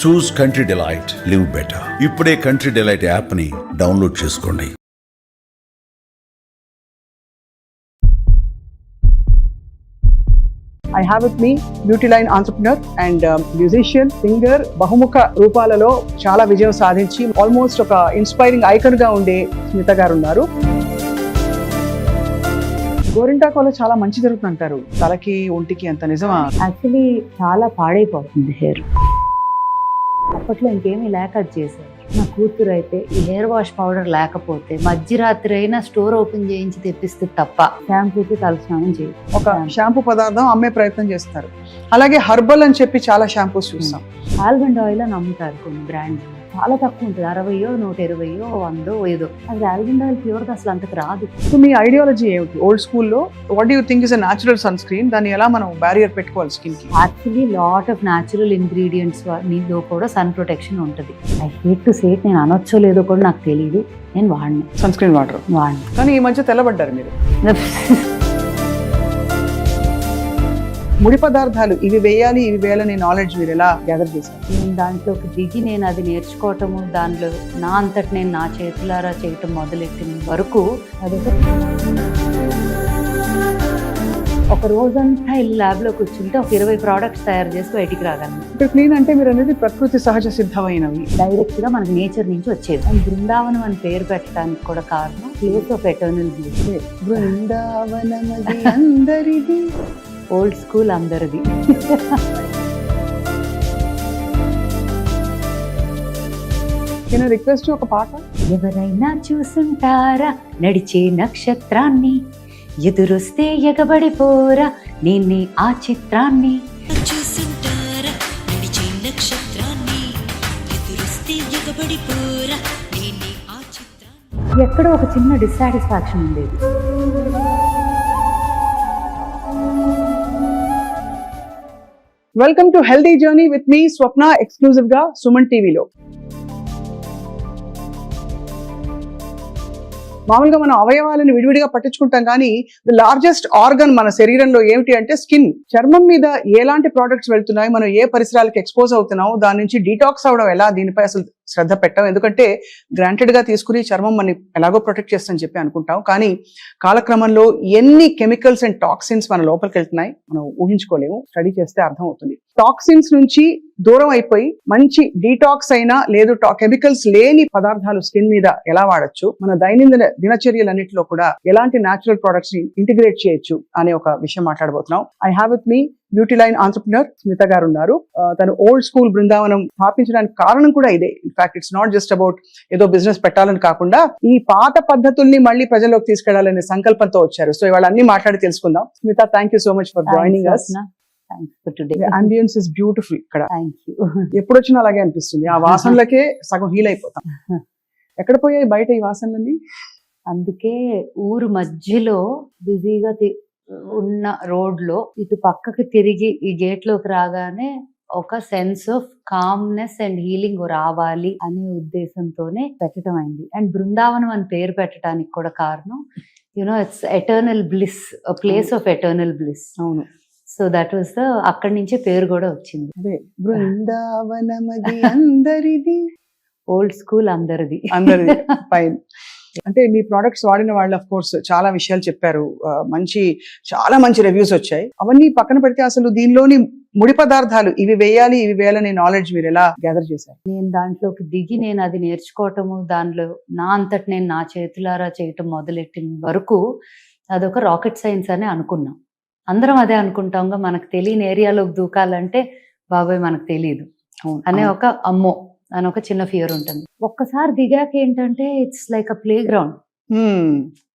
చూస్ country delight, live better. ఇప్పుడే country delight app ని download చేసుకోండి. I have with me beauty line entrepreneur and musician, singer, బహుముఖ రూపాలలో చాలా విజయం సాధించి ఆల్మోస్ట్ ఒక ఇన్స్పైరింగ్ ఐకాన్ గా ఉండే స్మిత గారు ఉన్నారు. గోరింటాకులో చాలా మంచి జరుగుతుంది అంటారు, తలకి ఒంటికి అంత నిజమా? యాక్చువల్లీ చాలా పాడైపోతుంది హెయిర్. అప్పట్లో ఇంకేమీ లేక అది చేశారు. నా కూతురు అయితే ఈ హెయిర్ వాష్ పౌడర్ లేకపోతే మధ్యరాత్రి అయినా స్టోర్ ఓపెన్ చేయించి తెప్పిస్తే తప్ప షాంపూకి తలస్నానం చేయదు. ఒక షాంపూ పదార్థం అమ్మే ప్రయత్నం చేస్తారు. అలాగే హర్బల్ అని చెప్పి చాలా షాంపూస్ చూస్తాం. ఆల్మండ్ ఆయిల్ అని అమ్ముతారు కొన్ని బ్రాండ్స్, చాలా తక్కువ ఉంటుంది, 60, 120, 100 ఏదో. అది ఆల్మండ్ ఆయిల్ ప్యూర్గా అసలు అంతకు రాదు. సో మీ ఐడియాలజీ ఏమిటి? ఓల్డ్ స్కూల్లో what you think is a natural sun screen, దాన్ని ఎలా మనం బ్యారియర్ పెట్టుకోవాలి స్కిన్ కి? Actually lot of natural ingredients నీలో కూడా సన్ ప్రొటెక్షన్ ఉంటుంది. I hate to say it, నేను అనొచ్చో లేదో కూడా నాకు తెలియదు, నేను వాడిని సన్ స్క్రీన్ వాటర్ వాడిని. కానీ ఈ మధ్య తెల్లబడ్డారు మీరు. ముడి పదార్థాలు ఇవి వేయాలి ఇవి వేయాలని నాలెడ్జ్ మీరు ఎలా గ్యాదర్ చేశారు? నేను దాంట్లోకి దిగి నేను అది నేర్చుకోవటము, దాంట్లో నా అంతటి నేను నా చేతులారా చేయటం మొదలెట్టిన వరకు ఒక రోజంతా ఇల్లు ల్యాబ్లో కూర్చుంటే ఒక 20 ప్రోడక్ట్స్ తయారు చేసి బయటికి రాగలను. ఇప్పుడు క్లీన్ అంటే మీరు అనేది ప్రకృతి సహజ సిద్ధమైనవి, డైరెక్ట్గా మనకి నేచర్ నుంచి వచ్చేది. అండ్ బృందావనం అని పేరు పెట్టడానికి కూడా కారణం ప్లేస్ ఆఫ్ ఎటర్నల్ బ్లిస్. బృందావనమది అందరిది, ఓల్డ్ స్కూల్ అందరిది. నేను రిక్వెస్ట్ ఒక పాట. ఎవరైనా చూసుంటారా నడిచే నక్షత్రాన్ని, ఎదురొస్తే ఎగబడిపోరా నేనే ఆ చిత్రాన్ని. చూసుంటారా నడిచే నక్షత్రాన్ని, ఎదురొస్తే ఎగబడిపోరా నేనే ఆ చిత్రాన్ని. ఎక్కడో ఒక చిన్న డిస్సాటిస్ఫాక్షన్ ఉండేది. Welcome to healthy journey with me Swapna, exclusive గా సుమన్ టీవీలో. మామూలుగా మనం అవయవాలను విడివిడిగా పట్టించుకుంటాం, కానీ ది లార్జెస్ట్ ఆర్గన్ మన శరీరంలో ఏమిటి అంటే స్కిన్. చర్మం మీద ఎలాంటి ప్రోడక్ట్స్ వెళ్తున్నాయి, మనం ఏ పరిసరాలకు ఎక్స్పోజ్ అవుతున్నాం, దాని నుంచి డీటాక్స్ అవడం ఎలా, దీనిపై అసలు శ్రద్ధ పెట్టాం. ఎందుకంటే గ్రాంటెడ్ గా తీసుకుని చర్మం మనం ఎలాగో ప్రొటెక్ట్ చేస్తుందని చెప్పి అనుకుంటాం, కానీ కాలక్రమంలో ఎన్ని కెమికల్స్ అండ్ టాక్సిన్స్ మన లోపలికి వెళ్తున్నాయి మనం ఊహించుకోలేము. స్టడీ చేస్తే అర్థం అవుతుంది. టాక్సిన్స్ నుంచి దూరం అయిపోయి మంచి డీటాక్స్ అయినా లేదు కెమికల్స్ లేని పదార్థాలు స్కిన్ మీద ఎలా వాడచ్చు, మన దైనందిన దినచర్యలన్నింటిలో కూడా ఎలాంటి న్యాచురల్ ప్రొడక్ట్స్ ని ఇంటిగ్రేట్ చేయొచ్చు అనే ఒక విషయం మాట్లాడబోతున్నాం. I have with me beauty line entrepreneur Smita గారు ఉన్నారు. తను ఓల్డ్ స్కూల్ బృందావనం స్థాపించడానికి కారణం కూడా ఇదే. In fact it's not just about ఏదో బిజినెస్ పెట్టాలని కాకుండా ఈ పాత పద్ధతుల్ని మళ్ళీ ప్రజల్లోకి తీసుకెళ్లాలనే సంకల్పంతో వచ్చారు. సో ఇవాళ అన్ని మాట్లాడి తెలుసుకుందాం. Smita, thank you so much for joining us. Ambience is beautiful. ఇక్కడ ఎప్పుడు వచ్చినా అలాగే అనిపిస్తుంది, ఆ వాసనలకే సగం హీల్ అయిపోతాం. ఎక్కడ పోయాయి బయట ఈ వాసనలన్నీ? అందుకే ఊరు మధ్యలో బిజీగా ఉన్న రోడ్ లో ఇటు పక్కకి తిరిగి ఈ గేట్ లోకి రాగానే ఒక sense of calmness and healing రావాలి అనే ఉద్దేశంతోనే పెట్టడం అయింది. అండ్ బృందావనం అని పేరు పెట్టడానికి కూడా కారణం it's eternal bliss, place of eternal bliss. అవును. సో దట్ వాస్ అక్కడి నుంచే పేరు కూడా వచ్చింది. అదే బృందావనమది అందరిది, ఓల్డ్ స్కూల్ అందరిది. అందరిది ఫైన్. అంటే మీ ప్రోడక్ట్స్ వాడిన వాళ్ళు అఫ్ కోర్స్ చాలా విషయాలు చెప్పారు, చాలా మంచి రివ్యూస్ వచ్చాయి. అవన్నీ పక్కన పెడితే అసలు దీనిలోని ముడి పదార్థాలు ఇవి వేయాలి ఇవి వేయాలనే నాలెడ్జ్ మీరు ఎలా గ్యాదర్ చేశారు? నేను దాంట్లోకి దిగి నేను అది నేర్చుకోవటము, దాంట్లో నా అంతటి నేను నా చేతులారా చేయటం మొదలెట్టిన వరకు అదొక రాకెట్ సైన్స్ అని అనుకున్నాం. అందరం అదే అనుకుంటాంగా, మనకు తెలియని ఏరియాలోకి దూకాలంటే బాబాయ్ మనకు తెలియదు అనే ఒక అమ్మో అని ఒక చిన్న ఫియర్ ఉంటుంది. ఒక్కసారి దిగాక ఏంటంటే it's like a play ground.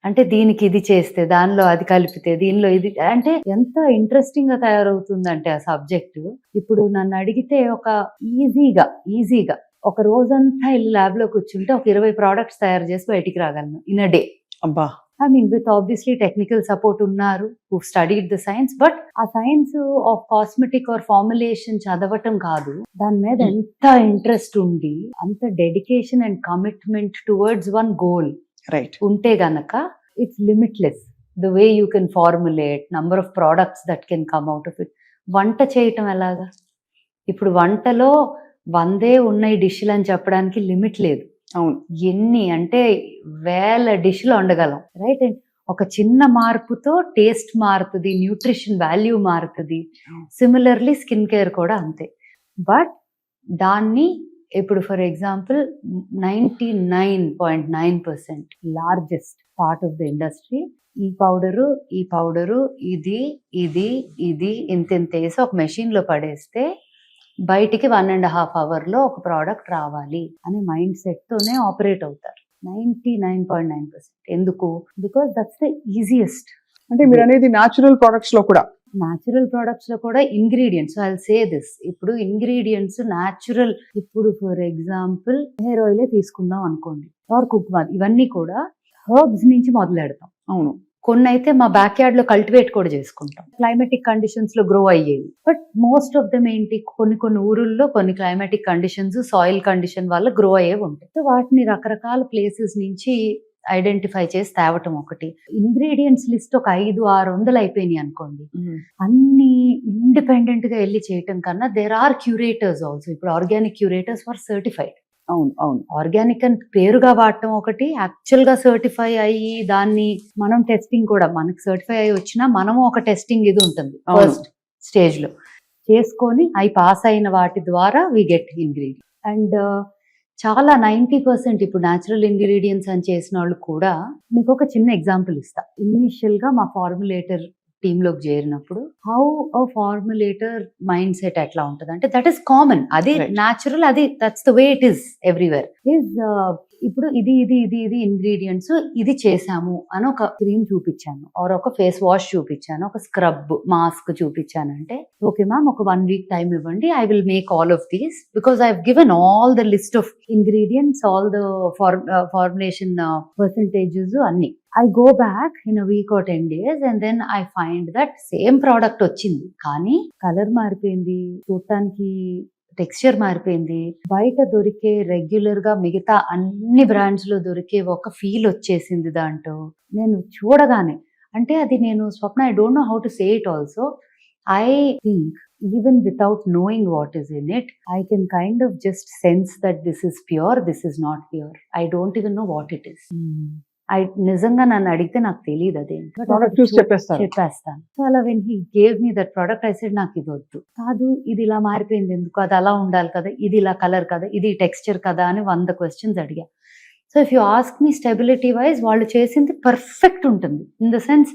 అంటే దీనికి ఇది చేస్తే దానిలో అది కలిపితే దీనిలో ఇది, అంటే ఎంత ఇంట్రెస్టింగ్ గా తయారవుతుందంటే ఆ సబ్జెక్ట్. ఇప్పుడు నన్ను అడిగితే ఒక ఈజీగా ఒక రోజంతా ఇల్లు ల్యాబ్ లో కూర్చుంటే ఒక 20 ప్రోడక్ట్స్ తయారు చేసి బయటికి రాగలను ఇన్ అ డే. అబ్బా. I mean, with obviously technical support unnaru who studied the science, but a science of cosmetic or formulation chadavatam kaadu, dan మీద ఎంత ఇంట్రెస్ట్ ఉండి అంత dedication and commitment towards one goal right ఉంటే గనక it's limitless the way you can formulate, number of products that can come out of it. వంట చేయటం ఎలాగా? ఇప్పుడు వంటలో 100 ఉన్నాయి డిష్లు అని చెప్పడానికి లిమిట్ లేదు. అవును. ఎన్ని అంటే వేల డిష్లు వండగలం, రైట్? అండ్ ఒక చిన్న మార్పుతో టేస్ట్ మారుతుంది, న్యూట్రిషన్ వాల్యూ మారుతుంది. సిమిలర్లీ స్కిన్ కేర్ కూడా అంతే. బట్ దాన్ని ఇప్పుడు for example 99.9% largest part of the industry ఈ పౌడరు ఇది ఇది ఇది ఇంత వేసి ఒక మెషిన్ లో పడేస్తే బయటికి 1.5 hours ఒక ప్రోడక్ట్ రావాలి అనే మైండ్ సెట్ తోనే ఆపరేట్ అవుతారు 99.9%. ఎందుకు? Because that's the easiest. అంటే మీరు అనేది న్యాచురల్ ప్రొడక్ట్స్ లో కూడా న్యాచురల్ ప్రొడక్ట్స్ లో కూడా ingredients, I will say this, ఇప్పుడు ఇంగ్రీడియంట్స్ న్యాచురల్. ఇప్పుడు ఫర్ ఎగ్జాంపుల్ హెయిర్ ఆయిలే తీసుకుందాం అనుకోండి, ఆర్ కుక్మా, ఇవన్నీ కూడా హర్బ్స్ నుంచి మొదలెడతాం. అవును. కొన్ని అయితే మా బ్యాక్ యార్డ్ లో కల్టివేట్ కూడా చేసుకుంటాం, క్లైమాటిక్ కండిషన్స్ లో గ్రో అయ్యేవి. బట్ మోస్ట్ ఆఫ్ దమ్ ఏంటి, కొన్ని ఊరుల్లో కొన్ని క్లైమాటిక్ కండిషన్స్, సాయిల్ కండిషన్ వల్ల గ్రో అయ్యేవి ఉంటాయి. సో వాటిని రకరకాల ప్లేసెస్ నుంచి ఐడెంటిఫై చేసి తేవటం ఒకటి. ఇంగ్రీడియంట్స్ లిస్ట్ ఒక 500-600 అయిపోయినాయి అనుకోండి, అన్ని ఇండిపెండెంట్ గా వెళ్ళి చేయటం కన్నా దేర్ ఆర్ క్యూరేటర్స్ ఆల్సో. ఇప్పుడు ఆర్గానిక్ క్యూరేటర్స్ ఫర్ సర్టిఫైడ్. అవును. అవును. ఆర్గానిక్ అని పేరుగా వాడటం ఒకటి, యాక్చువల్ గా సర్టిఫై అయ్యి దాన్ని మనం టెస్టింగ్ కూడా, మనకి సర్టిఫై అయ్యి వచ్చినా మనము ఒక టెస్టింగ్ ఇది ఉంటుంది ఫస్ట్ స్టేజ్ లో చేసుకొని అవి పాస్ అయిన వాటి ద్వారా వి గెట్ ఇంగ్రీడియంట్. అండ్ చాలా 90% ఇప్పుడు న్యాచురల్ ఇంగ్రీడియంట్స్ అని చేసిన వాళ్ళు కూడా, మీకు ఒక చిన్న ఎగ్జాంపుల్ ఇస్తా. ఇనిషియల్ గా మా ఫార్ములేటర్ టీమ్ లోకి చేరినప్పుడు హౌ అ ఫార్ములేటర్ మైండ్ సెట్ ఎట్లా ఉంటుంది అంటే, దట్ ఈస్ కామన్, అది న్యాచురల్, అది that's the way it is everywhere. ఇప్పుడు ఇది ఇది ఇది ఇది ఇంగ్రీడియంట్స్ ఇది చేసాము అని ఒక క్రీమ్ చూపించాను, ఆర్ ఒక ఫేస్ వాష్ చూపించాను, ఒక స్క్రబ్ మాస్క్ చూపించాను అంటే, ఓకే మ్యామ్ ఒక 1 week టైం ఇవ్వండి, I will make all of these because I have given all the list of ingredients, all the formulation percentages అన్ని. I go back in a week or 10 days and then I find that same product వచ్చింది, కానీ colour మారిపోయింది, చూడటానికి texture మారిపోయింది, బయట దొరికే regular గా మిగతా అన్ని బ్రాండ్స్ లో దొరికే ఒక ఫీల్ వచ్చేసింది దాంట్లో. నేను చూడగానే అంటే అది నేను Swapna, I don't know how to say it also. I think even without knowing what is in it, I can kind of just sense that this is pure, this is not pure. I don't even know what it is. నిజంగా నన్ను అడిగితే నాకు తెలియదు అదేంటి, product చూసి చెప్పేస్తాను. So అలా when he gave me that product, I said నాకు ఇది వద్దు, కాదు ఇది ఇలా మారిపోయింది ఎందుకు, అది అలా ఉండాలి కదా, ఇది ఇలా కలర్ కదా, ఇది టెక్స్చర్ కదా అని 100 questions అడిగా. So if you ask me stability wise వాళ్ళు చేసింది పర్ఫెక్ట్ ఉంటుంది, ఇన్ ద సెన్స్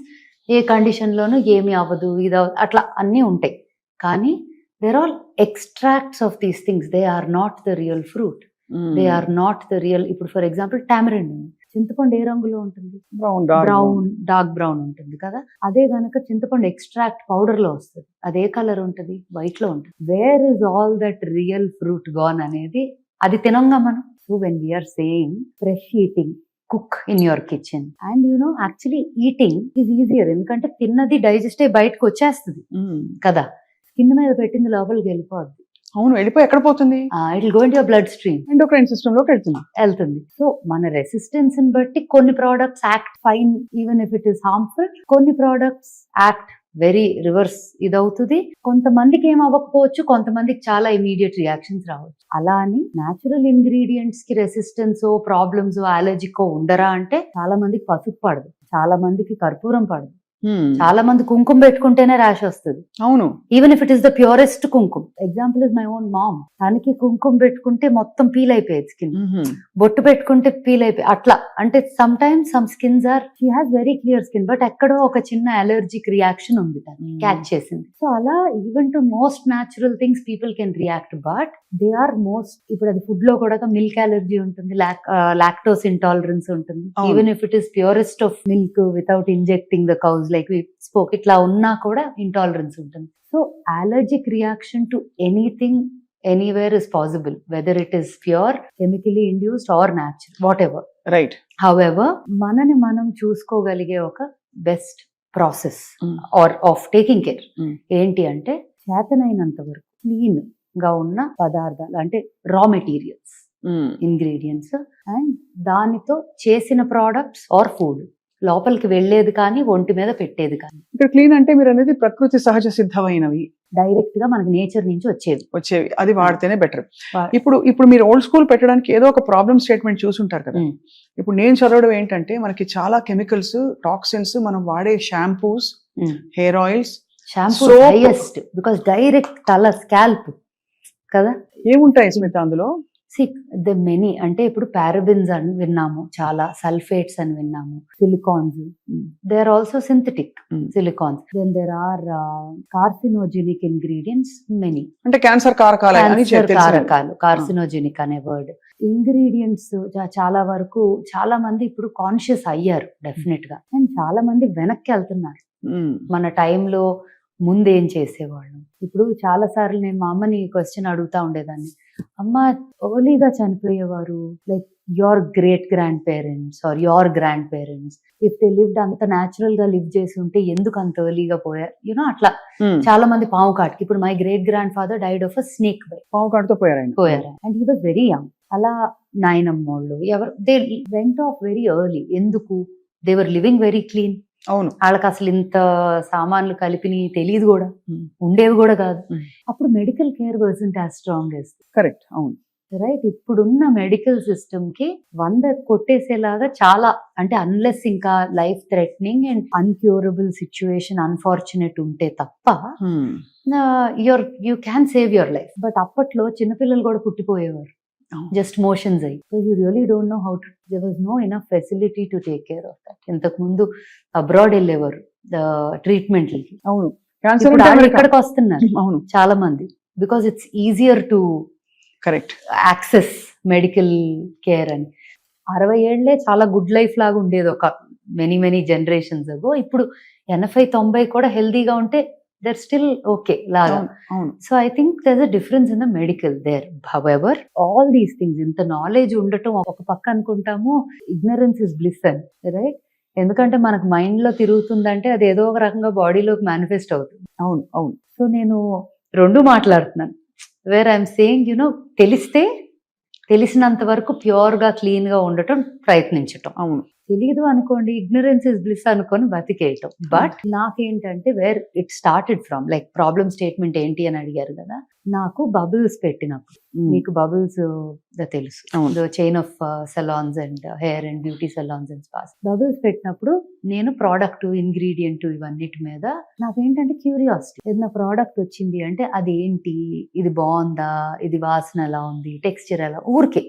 ఏ కండిషన్ లోనూ ఏమి అవ్వదు, ఇది అట్లా అన్నీ ఉంటాయి. కానీ they're all extracts of these things, they are not the real fruit, they are not the real. ఇప్పుడు ఫర్ ఎగ్జాంపుల్ టామరిన్, చింతపండు ఏ రంగులో ఉంటుంది? బ్రౌన్, డార్క్ బ్రౌన్ ఉంటుంది కదా. అదే గనక చింతపండు ఎక్స్ట్రాక్ట్ పౌడర్ లో వస్తుంది, అదే కలర్ ఉంటుంది, వైట్ లో ఉంటుంది. Where is all that real fruit gone అనేది, అది తినంగా మనం. So when we're saying fresh eating, cook in your kitchen, and you know actually eating is easier, ఎందుకంటే తిన్నది డైజెస్ట్ అయ్యి బయటకు వచ్చేస్తుంది కదా, స్కిన్ మీద పెట్టింది లోపలికి వెళ్ళిపోద్ది. అవును, వెళ్ళిపోయి ఎక్కడ పోతుంది? It will go into your blood stream, endocrine system లోకి వెళ్తుంది. సో మన రెసిస్టెన్స్ ని బట్టి కొన్ని products act fine even if it is harmful, కొన్ని ప్రోడక్ట్స్ యాక్ట్ వెరీ రివర్స్ ఇదవుతుంది. కొంతమందికి ఏం అవ్వకపోవచ్చు, కొంతమందికి చాలా ఇమీడియట్ రియాక్షన్స్ రావచ్చు. అలా అని న్యాచురల్ ఇంగ్రీడియంట్స్ కి రెసిస్టెన్స్ ప్రాబ్లమ్స్ అలర్జికో ఉండరా అంటే, చాలా మందికి పసుపు పడదు, చాలా మందికి కర్పూరం పడదు, చాలా మంది కుంకుమ పెట్టుకుంటేనే ర్యాష్ వస్తుంది. అవును, even if it is the purest kumkum. Example is my own mom, తనకి కుంకుమ పెట్టుకుంటే మొత్తం పీల్ అయిపోయేది స్కిన్, బొట్టు పెట్టుకుంటే పీల్ అయిపోయి అట్లా. అంటే sometimes some skins are, she has very clear skin, but ఎక్కడో ఒక చిన్న అలర్జిక్ రియాక్షన్ ఉంది, క్యాచ్ చేసింది. సో అలా even to most natural things people can react, but they are most, ఇప్పుడు అది ఫుడ్ లో కూడా మిల్క్ అలర్జీ ఉంటుంది, లాక్టోస్ ఇంటాలరెన్స్ ఉంటుంది, even if it is purest of milk without injecting the cows like we spoke, ఇట్లా ఉన్నా కూడా intolerance ఉంటుంది. So allergic reaction to anything anywhere is possible, whether it is pure, chemically induced or natural, whatever. Right. However మనని మనం చూసుకోగలిగే ఒక best process or of taking care ఏంటి అంటే, చేతనైనంత వరకు క్లీన్ గా ఉన్న పదార్థాలు, అంటే రా మెటీరియల్స్, ఇంగ్రీడియంట్స్, అండ్ దానితో చేసిన ప్రోడక్ట్స్ ఆర్ ఫుడ్, లోపలికి వెళ్లేది కానీ ఒంటి మీద పెట్టేది కానీ. ఇక్కడ క్లీన్ అంటే మీరు అనేది ప్రకృతి సహజ సిద్ధమైనవి, డైరెక్ట్ గా మనకి నేచర్ నుంచి వచ్చేవి. అది వాడితేనే బెటర్. వా- ఇప్పుడు మీరు ఓల్డ్ స్కూల్ పెట్టడానికి ఏదో ఒక ప్రాబ్లమ్ స్టేట్మెంట్ చూసుంటారు కదా. ఉమ్. ఇప్పుడు నేను చదవడం ఏంటంటే మనకి చాలా కెమికల్స్, టాక్సిన్స్, మనం వాడే shampoos, hair oils, shampoo Soap. Highest because direct తల స్కాల్ప్ కదా. ఏముంటాయి స్మిత అందులో? ద మెనీ అంటే ఇప్పుడు పారాబిన్స్ అని విన్నాము, చాలా సల్ఫేట్స్ అని విన్నాము, silicones, they are also synthetic silicones, then there are carcinogenic ingredients many. అంటే క్యాన్సర్ కారకాలు అని కారకాలు, కార్సినోజెనిక్ అనే వర్డ్. ఇంగ్రీడియంట్స్ చాలా వరకు చాలా మంది ఇప్పుడు కాన్షియస్ అయ్యారు డెఫినెట్ గా, అండ్ చాలా మంది వెనక్కి వెళ్తున్నారు. మన టైంలో ముందేం చేసేవాళ్ళం. ఇప్పుడు చాలా సార్లు నేను మా అమ్మని క్వశ్చన్ అడుగుతా ఉండేదాన్ని, అమ్మ ఎర్లీగా చనిపోయేవారు, like your great grand parents or your grand parents, if they lived అంత న్యాచురల్ గా లివ్ చేసి ఉంటే ఎందుకు అంత ఎర్లీగా పోయారు, యూనో అట్లా. చాలా మంది పాము కాటుకి, ఇప్పుడు my great grand father died of a snake bite, పాము కాటుతో పోయారు and he was very young. అలా నాయనమ్మోళ్ళు ఎవరు they went off very early. ఎందుకు? They were living very clean. అవును, వాళ్ళకి అసలు ఇంత సామాన్లు కలిపిని తెలియదు కూడా, ఉండేవి కూడా కాదు. అప్పుడు medical care wasn't as strong as. Correct, అవును, రైట్. ఇప్పుడున్న మెడికల్ సిస్టమ్ కి 100 కొట్టేసేలాగా చాలా, అంటే అన్లెస్ ఇంకా life threatening and incurable situation unfortunate ఉంటే తప్ప you can save your life. But అప్పట్లో చిన్నపిల్లలు కూడా పుట్టిపోయేవారు జస్ట్ మోషన్స్ అయ్యి. You really don't know how to, there was no enough facility to take care of that. ఇంతకు ముందు అబ్రాడ్ వెళ్ళేవారు ట్రీట్మెంట్లకి. అవును, ఇక్కడికి వస్తున్నారు అవును, చాలా మంది, because it's easier to correct access medical care అని. 60 ఏళ్లే చాలా గుడ్ లైఫ్ లాగా ఉండేది ఒక మెనీ జనరేషన్స్ అగో. ఇప్పుడు 80-90 కూడా హెల్దీగా ఉంటే they're still okay laga. So I think there's a difference in the medical there. However, all these things, ఇంత నాలెడ్జ్ ఉండటం ఒక పక్క అనుకుంటాము, ignorance is bliss అని, రైట్? ఎందుకంటే మనకు మైండ్ లో తిరుగుతుందంటే అది ఏదో ఒక రకంగా బాడీలోకి మేనిఫెస్ట్ అవుతుంది. అవును, అవును. సో నేను రెండు మాట్లాడుతున్నాను, వేర్ ఐఎమ్ సేయింగ్ యునో తెలిసినంత వరకు ప్యూర్ గా క్లీన్ గా ఉండటం ప్రయత్నించటం. అవును, తెలీదు అనుకోండి, ఇగ్నరెన్స్ ఇస్ బ్లిస్ అనుకొని బతికేయటం. బట్ నాకేంటంటే where it started from, like problem statement ఏంటి అని అడిగారు కదా, నాకు బబుల్స్ పెట్టినప్పుడు, మీకు బబుల్స్ తెలుసు, chain of salons and hair and beauty salons and spas. Bubbles పెట్టినప్పుడు నేను ప్రోడక్ట్ ఇంగ్రీడియంట్ ఇవన్నిటి మీద నాకేంటంటే క్యూరియాసిటీ. ఏదైనా ప్రోడక్ట్ వచ్చింది అంటే అది ఏంటి, ఇది బాగుందా, ఇది వాసన ఎలా ఉంది, టెక్స్చర్ ఎలా, ఊరికే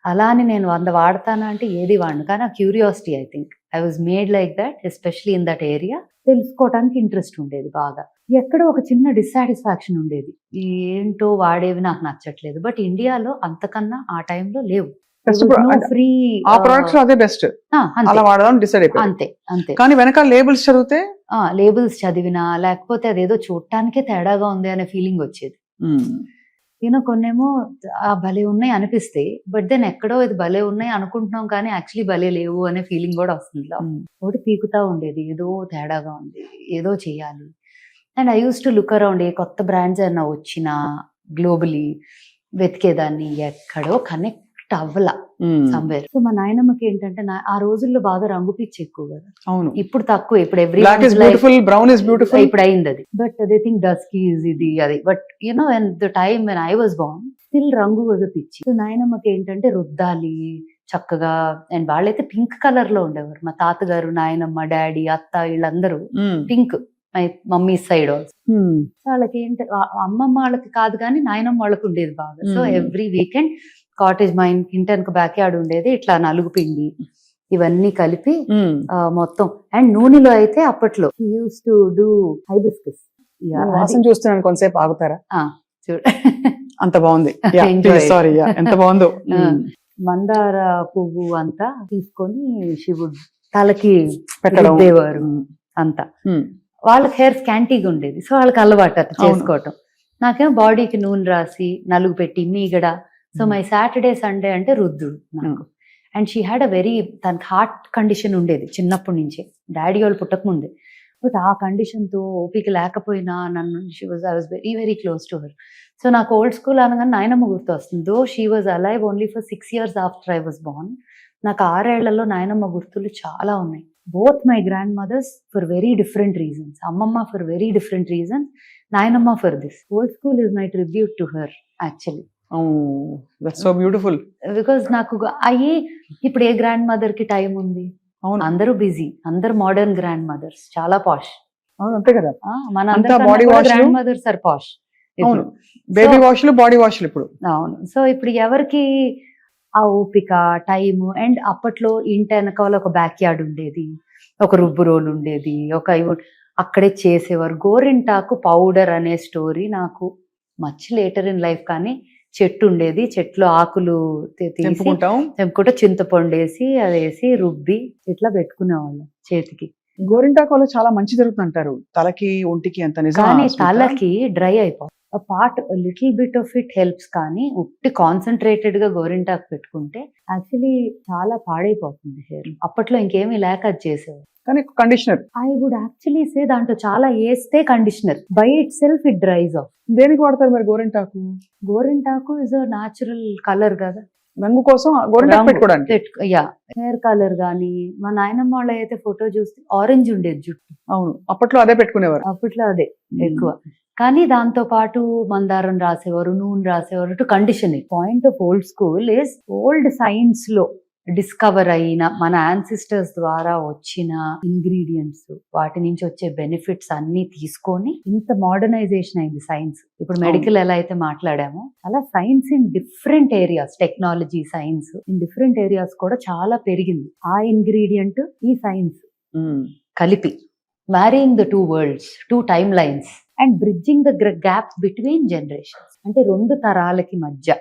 అలా అని నేను 100 వాడతానా అంటే ఏది వాడను, కానీ ఆ curiosity, I think I was made like that, especially in that area. తెలుసుకోవడానికి ఇంట్రెస్ట్ ఉండేది బాగా. ఎక్కడో ఒక చిన్న డిస్సాటిస్ఫాక్షన్ ఉండేది, ఏంటో వాడేవి నాకు నచ్చట్లేదు. బట్ ఇండియాలో అంతకన్నా ఆ టైంలో లేవు. ఫ్రీ ఆ ప్రొడక్ట్స్ అదే బెస్ట్, అలా వాడదాం డిసైడ్ అయిపోయింది. అంతే అంతే. కానీ వెనకాల లేబుల్స్ చదివితే, లేబుల్స్ చదివినా లేకపోతే అదేదో చూడటానికే తేడాగా ఉంది అనే ఫీలింగ్ వచ్చేది. కొన్నేమో భలే ఉన్నాయి అనిపిస్తాయి, బట్ దెన్ ఎక్కడో ఇది భలే ఉన్నాయి అనుకుంటున్నాం కానీ యాక్చువల్లీ భలే లేవు అనే ఫీలింగ్ కూడా వస్తుంది. ఒకటి పీకుతా ఉండేది, ఏదో తేడాగా ఉంది, ఏదో చేయాలి. And I use to look around, ఏ కొత్త బ్రాండ్స్ ఏమన్నా వచ్చినా గ్లోబలీ వెతికేదాన్ని, ఎక్కడో కనెక్ట్ అవ్వలా సమ్వేర్. సో మా నాయనమ్మకి ఏంటంటే ఆ రోజుల్లో బాగా రంగు పిచ్చి ఎక్కువ కదా. అవును, ఇప్పుడు తక్కువ, ఇప్పుడు బ్రౌన్ ఇస్ బ్యూటిఫుల్ ఇప్పుడు అయింది అది. But they think dusky is ఇది అది. But you know when the time when I was born still రంగు వాజ్ అ పిచ్చి. సో నాయనమ్మకి ఏంటంటే రుద్దాలి చక్కగా, అండ్ వాళ్ళైతే పింక్ కలర్ లో ఉండేవారు. మా తాతగారు, నాయనమ్మ, డాడీ, అత్త వీళ్ళందరూ pink. My mummy side also. వాళ్ళకి ఏంటి, అమ్మమ్మ వాళ్ళకి కాదు కానీ నాయనమ్మ వాళ్ళకి ఉండేది బాగా. సో ఎవ్రీ వీకెండ్ కాటేజ్, మా ఇంటి వెనక బ్యాక్ యార్డ్ ఉండేది, ఇట్లా నలుగు పిండి ఇవన్నీ కలిపి మొత్తం. అండ్ నూనెలో అయితే అప్పట్లో యూస్ టు డూ హైబిస్కస్. చూస్తున్నాను, కొంతసేపు ఆగుతారా? చూడ అంత బాగుంది, సారీ ఎంత బాగుందో. మందార పువ్వు అంతా తీసుకొని శివుడు తలకి పెట్టేవారు అంతా. వాళ్ళకి హెయిర్ స్కాంటీగా ఉండేది, సో వాళ్ళకి అలవాటు అట్లా చేసుకోవటం. నాకేమో బాడీకి నూనె రాసి నలుగు పెట్టి మీగడ. సో మై సాటర్డే సండే అంటే రుద్దుడు నాకు. And she had a very, తనకి హార్ట్ కండిషన్ ఉండేది చిన్నప్పటి నుంచే, డాడీ వాళ్ళు పుట్టక ముందే. బట్ ఆ కండిషన్తో ఓపిక లేకపోయినా నన్ను I was very very close to her. So నాకు ఓల్డ్ స్కూల్ అనగానే నాయనమ్మ గుర్తు వస్తుంది. Though she was alive only for 6 years after I was born. నాకు 6 ఏళ్లలో నాయనమ్మ గుర్తులు చాలా ఉన్నాయి. both my grandmothers for very different reasons. Ammamma for very different reasons, Nayanamma for this. Old school is my tribute to her actually. That's so beautiful. Because నాకు అయ్యి ఇప్పుడు ఏ grand mother కి టైం ఉంది? అవును అందరూ బిజీ, అందరు modern grand mothers, చాలా పాష్. అవును అంతే కదా. మన అంతా body wash లు. గ్రాండ్ మదర్స్ ఆర్ పాష్. అవును బేబీ వాష్లు బాడీ వాష్లు ఇప్పుడు. అవును. సో ఇప్పుడు ఎవరికి ఆ ఓపిక, టైము, అండ్ అప్పట్లో ఇంటి వెనకాల ఒక బ్యాక్ యార్డ్ ఉండేది, ఒక రుబ్బు రోల్ ఉండేది, అక్కడే చేసేవారు. గోరింటాకు పౌడర్ అనే స్టోరీ నాకు మచ్ లేటర్ ఇన్ లైఫ్, కానీ చెట్టు ఉండేది, చెట్లు ఆకులు తెంపుకుంటూ చింతపండు వేసి అది వేసి రుబ్బి ఇట్లా పెట్టుకునేవాళ్ళం చేతికి. గోరింటాకు వల్ల చాలా మంచి జరుగుతుంది అంటారు తలకి ఒంటికి. అంత నిజం? కానీ తలకి డ్రై అయిపోతుంది. Part little bit of it helps, కానీ ఉట్టి కాన్సన్ట్రేటెడ్ గా గోరింటాకు పెట్టుకుంటే యాక్చువల్లీ చాలా పాడైపోతుంది హెయిర్. అప్పట్లో ఇంకేమీ లేక అది చేసేవారు. కానీ conditioner I would actually say దాంట్లో చాలా వేస్తే conditioner by itself it dries off. దేనికి వాడతారు మరి గోరింటాకు? గోరింటాకు ఇస్ అ న్యాచురల్ కలర్ కదా, రంగు కోసం గోరింటాకు పెట్టుకోవడానికి. యా, హెయిర్ కలర్ గానీ. మా నాయనమ్మ వాళ్ళ అయితే ఫోటో చూస్తే ఆరెంజ్ ఉండేది జుట్టు. అవును అప్పట్లో అదే పెట్టుకునేవారు. అప్పట్లో అదే ఎక్కువ. కానీ దాంతో పాటు మందారం రాసేవారు, నూనె రాసేవారు to condition. Point of old school is old science లో డిస్కవర్ అయిన మన యాన్సిస్టర్స్ ద్వారా వచ్చిన ఇంగ్రీడియంట్స్, వాటి నుంచి వచ్చే బెనిఫిట్స్ అన్ని తీసుకొని ఇంత మోడర్నైజేషన్ అయింది సైన్స్. ఇప్పుడు మెడికల్ ఎలా అయితే మాట్లాడామో అలా science in different areas, technology science in different areas కూడా చాలా పెరిగింది. ఆ ఇంగ్రీడియంట్ ఈ సైన్స్ కలిపి marrying the two world's, two time lines and bridging the gap between generations. అంటే రెండు తరాలకి మధ్య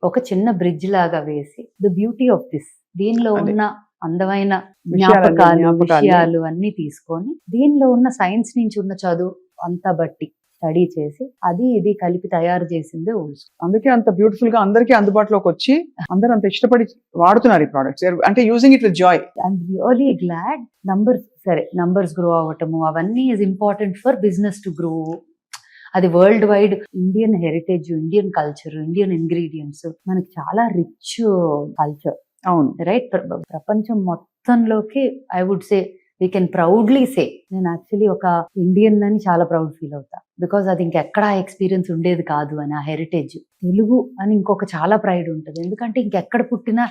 ఒక చిన్న బ్రిడ్జ్ లాగా వేసి ద బ్యూటీ ఆఫ్ దిస్, దీనిలో ఉన్న అందమైన విషయాలు అన్ని తీసుకొని దీనిలో ఉన్న సైన్స్ నుంచి ఉన్న చదువు అంతా బట్టి స్టడీ చేసి అది ఇది కలిపి తయారు చేసిందే ఓల్డ్ స్కూల్. అందుకే అంత బ్యూటిఫుల్ గా అందరికీ అందుబాటులోకి వచ్చి అందరూ అంత ఇష్టపడి వాడుతున్నారు ఈ ప్రొడక్ట్స్, అంటే using it with joy. I'm really glad. Numbers grow అవ్వటము అవన్నీ is important for business to grow. అది world wide Indian heritage, Indian culture, Indian ingredients, మనకి చాలా రిచ్ కల్చర్. అవును రైట్. ప్రపంచం మొత్తంలోకి I would say we can proudly say, నేను actually ఒక ఇండియన్ అని చాలా ప్రౌడ్ ఫీల్ అవుతా. బికాజ్ అది ఇంకెక్కడా ఎక్స్పీరియన్స్ ఉండేది కాదు అని. ఆ హెరిటేజ్ తెలుగు అని ఇంకొక చాలా ప్రైడ్ ఉంటుంది. ఎందుకంటే ఇంకెక్కడ పుట్టినా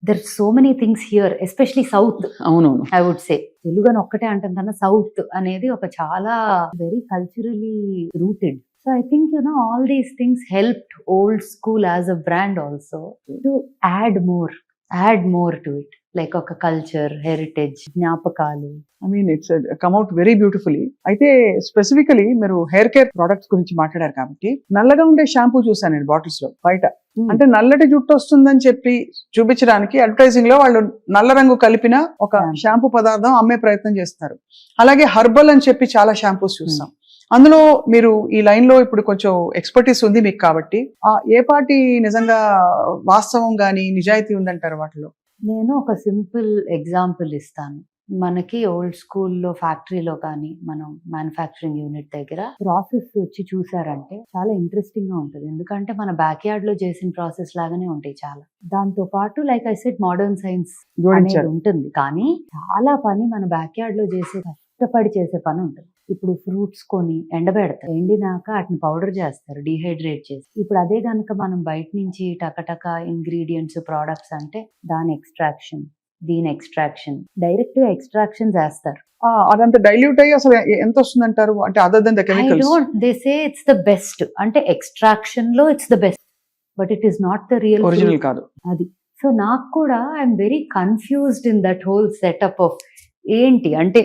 there so many things here, especially south. అవునవును ఐ వుడ్ సే తెలుగు అని ఒక్కటే అంటాం కన్నా సౌత్ అనేది ఒక చాలా very culturally rooted. So I think all these things helped Old School as a brand also to add more to it, like ఒక culture, heritage, జ్ఞాపకాలు. I mean it's come out very beautifully. అయితే specifically మీరు hair care products గురించి మాట్లాడారు కాబట్టి, నల్లగా ఉండే shampoo చూసాను నేను బాటిల్స్ లో బయట. అంటే నల్లటి జుట్టు వస్తుందని చెప్పి చూపించడానికి అడ్వర్టైజింగ్ లో వాళ్ళు నల్ల రంగు కలిపిన ఒక షాంపూ పదార్థం అమ్మే ప్రయత్నం చేస్తారు. అలాగే హర్బల్ అని చెప్పి చాలా షాంపూస్ చూస్తాం. అందులో మీరు ఈ లైన్ లో ఇప్పుడు కొంచెం ఎక్స్పర్టీస్ ఉంది మీకు కాబట్టి, ఏ పార్టీ నిజంగా వాస్తవం గానీ నిజాయితీ ఉందంటారు వాటిలో? నేను ఒక సింపుల్ ఎగ్జాంపుల్ ఇస్తాను. మనకి ఓల్డ్ స్కూల్లో ఫ్యాక్టరీలో కానీ మనం మ్యానుఫ్యాక్చరింగ్ యూనిట్ దగ్గర ప్రాసెస్ వచ్చి చూసారంటే చాలా ఇంట్రెస్టింగ్ గా ఉంటుంది. ఎందుకంటే మన బ్యాక్ యార్డ్ లో చేసిన ప్రాసెస్ లాగానే ఉంటాయి చాలా. దాంతో పాటు like I said modern science అనేది ఉంటుంది, కానీ చాలా పని మన బ్యాక్ యార్డ్ లో చేసే కష్టపడి చేసే పని ఉంటుంది. ఇప్పుడు ఫ్రూట్స్ కొని ఎండబెడతారు, ఎండినాక వాటిని పౌడర్ చేస్తారు డీహైడ్రేట్ చేసి. ఇప్పుడు అదే కనుక మనం బయట నుంచి టకటక ఇంగ్రీడియంట్స్ ప్రోడక్ట్స్ అంటే దాని ఎక్స్ట్రాక్షన్, దీని ఎక్స్ట్రాక్షన్, డైరెక్ట్ గా ఎక్స్ట్రాక్షన్ చేస్తారు. అదంతా డైల్యూట్ అయ్యి అసలు ఎంత వస్తుంది అంటారు? అంటే other then the chemicals, they say it's the best, అంటే ఎక్స్ట్రాక్షన్ లో it's the best, but it is not the real original కాదు అది. సో నాకు కూడా I'm very confused in that whole setup of ఏంటి అంటే,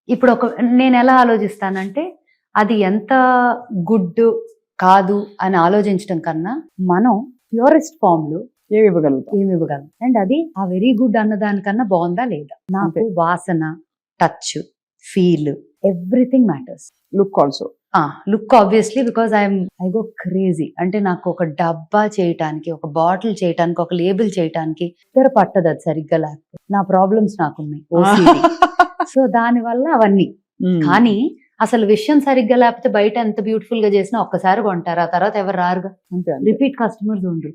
ఇప్పుడు నేను ఎలా ఆలోచిస్తానంటే అది ఎంత గుడ్ కాదు అని ఆలోచించడం కన్నా మనం ప్యూరెస్ట్ ఫామ్ లో ఏమి ఇవ్వగలం అండ్ అది ఆ వెరీ గుడ్ అన్న దానికన్నా బాగుందా లేదా. నాకు వాసన, touch, feel, everything matters. Look also. Look obviously, because I go crazy. అంటే నాకు ఒక డబ్బా చేయటానికి, ఒక బాటిల్ చేయటానికి, ఒక లేబుల్ చేయటానికి ఇద్దరు పట్టదు అది సరిగ్గా లేకపోతే. నా ప్రాబ్లమ్స్ నాకున్నాయి ఓసిడి. సో దాని వల్ల అవన్నీ. కానీ అసలు విషయం సరిగ్గా లేకపోతే బయట ఎంత బ్యూటిఫుల్ గా చేసినా ఒక్కసారి కొంటారు, ఆ తర్వాత ఎవరు రారుగా, రిపీట్ కస్టమర్స్ ఉండరు.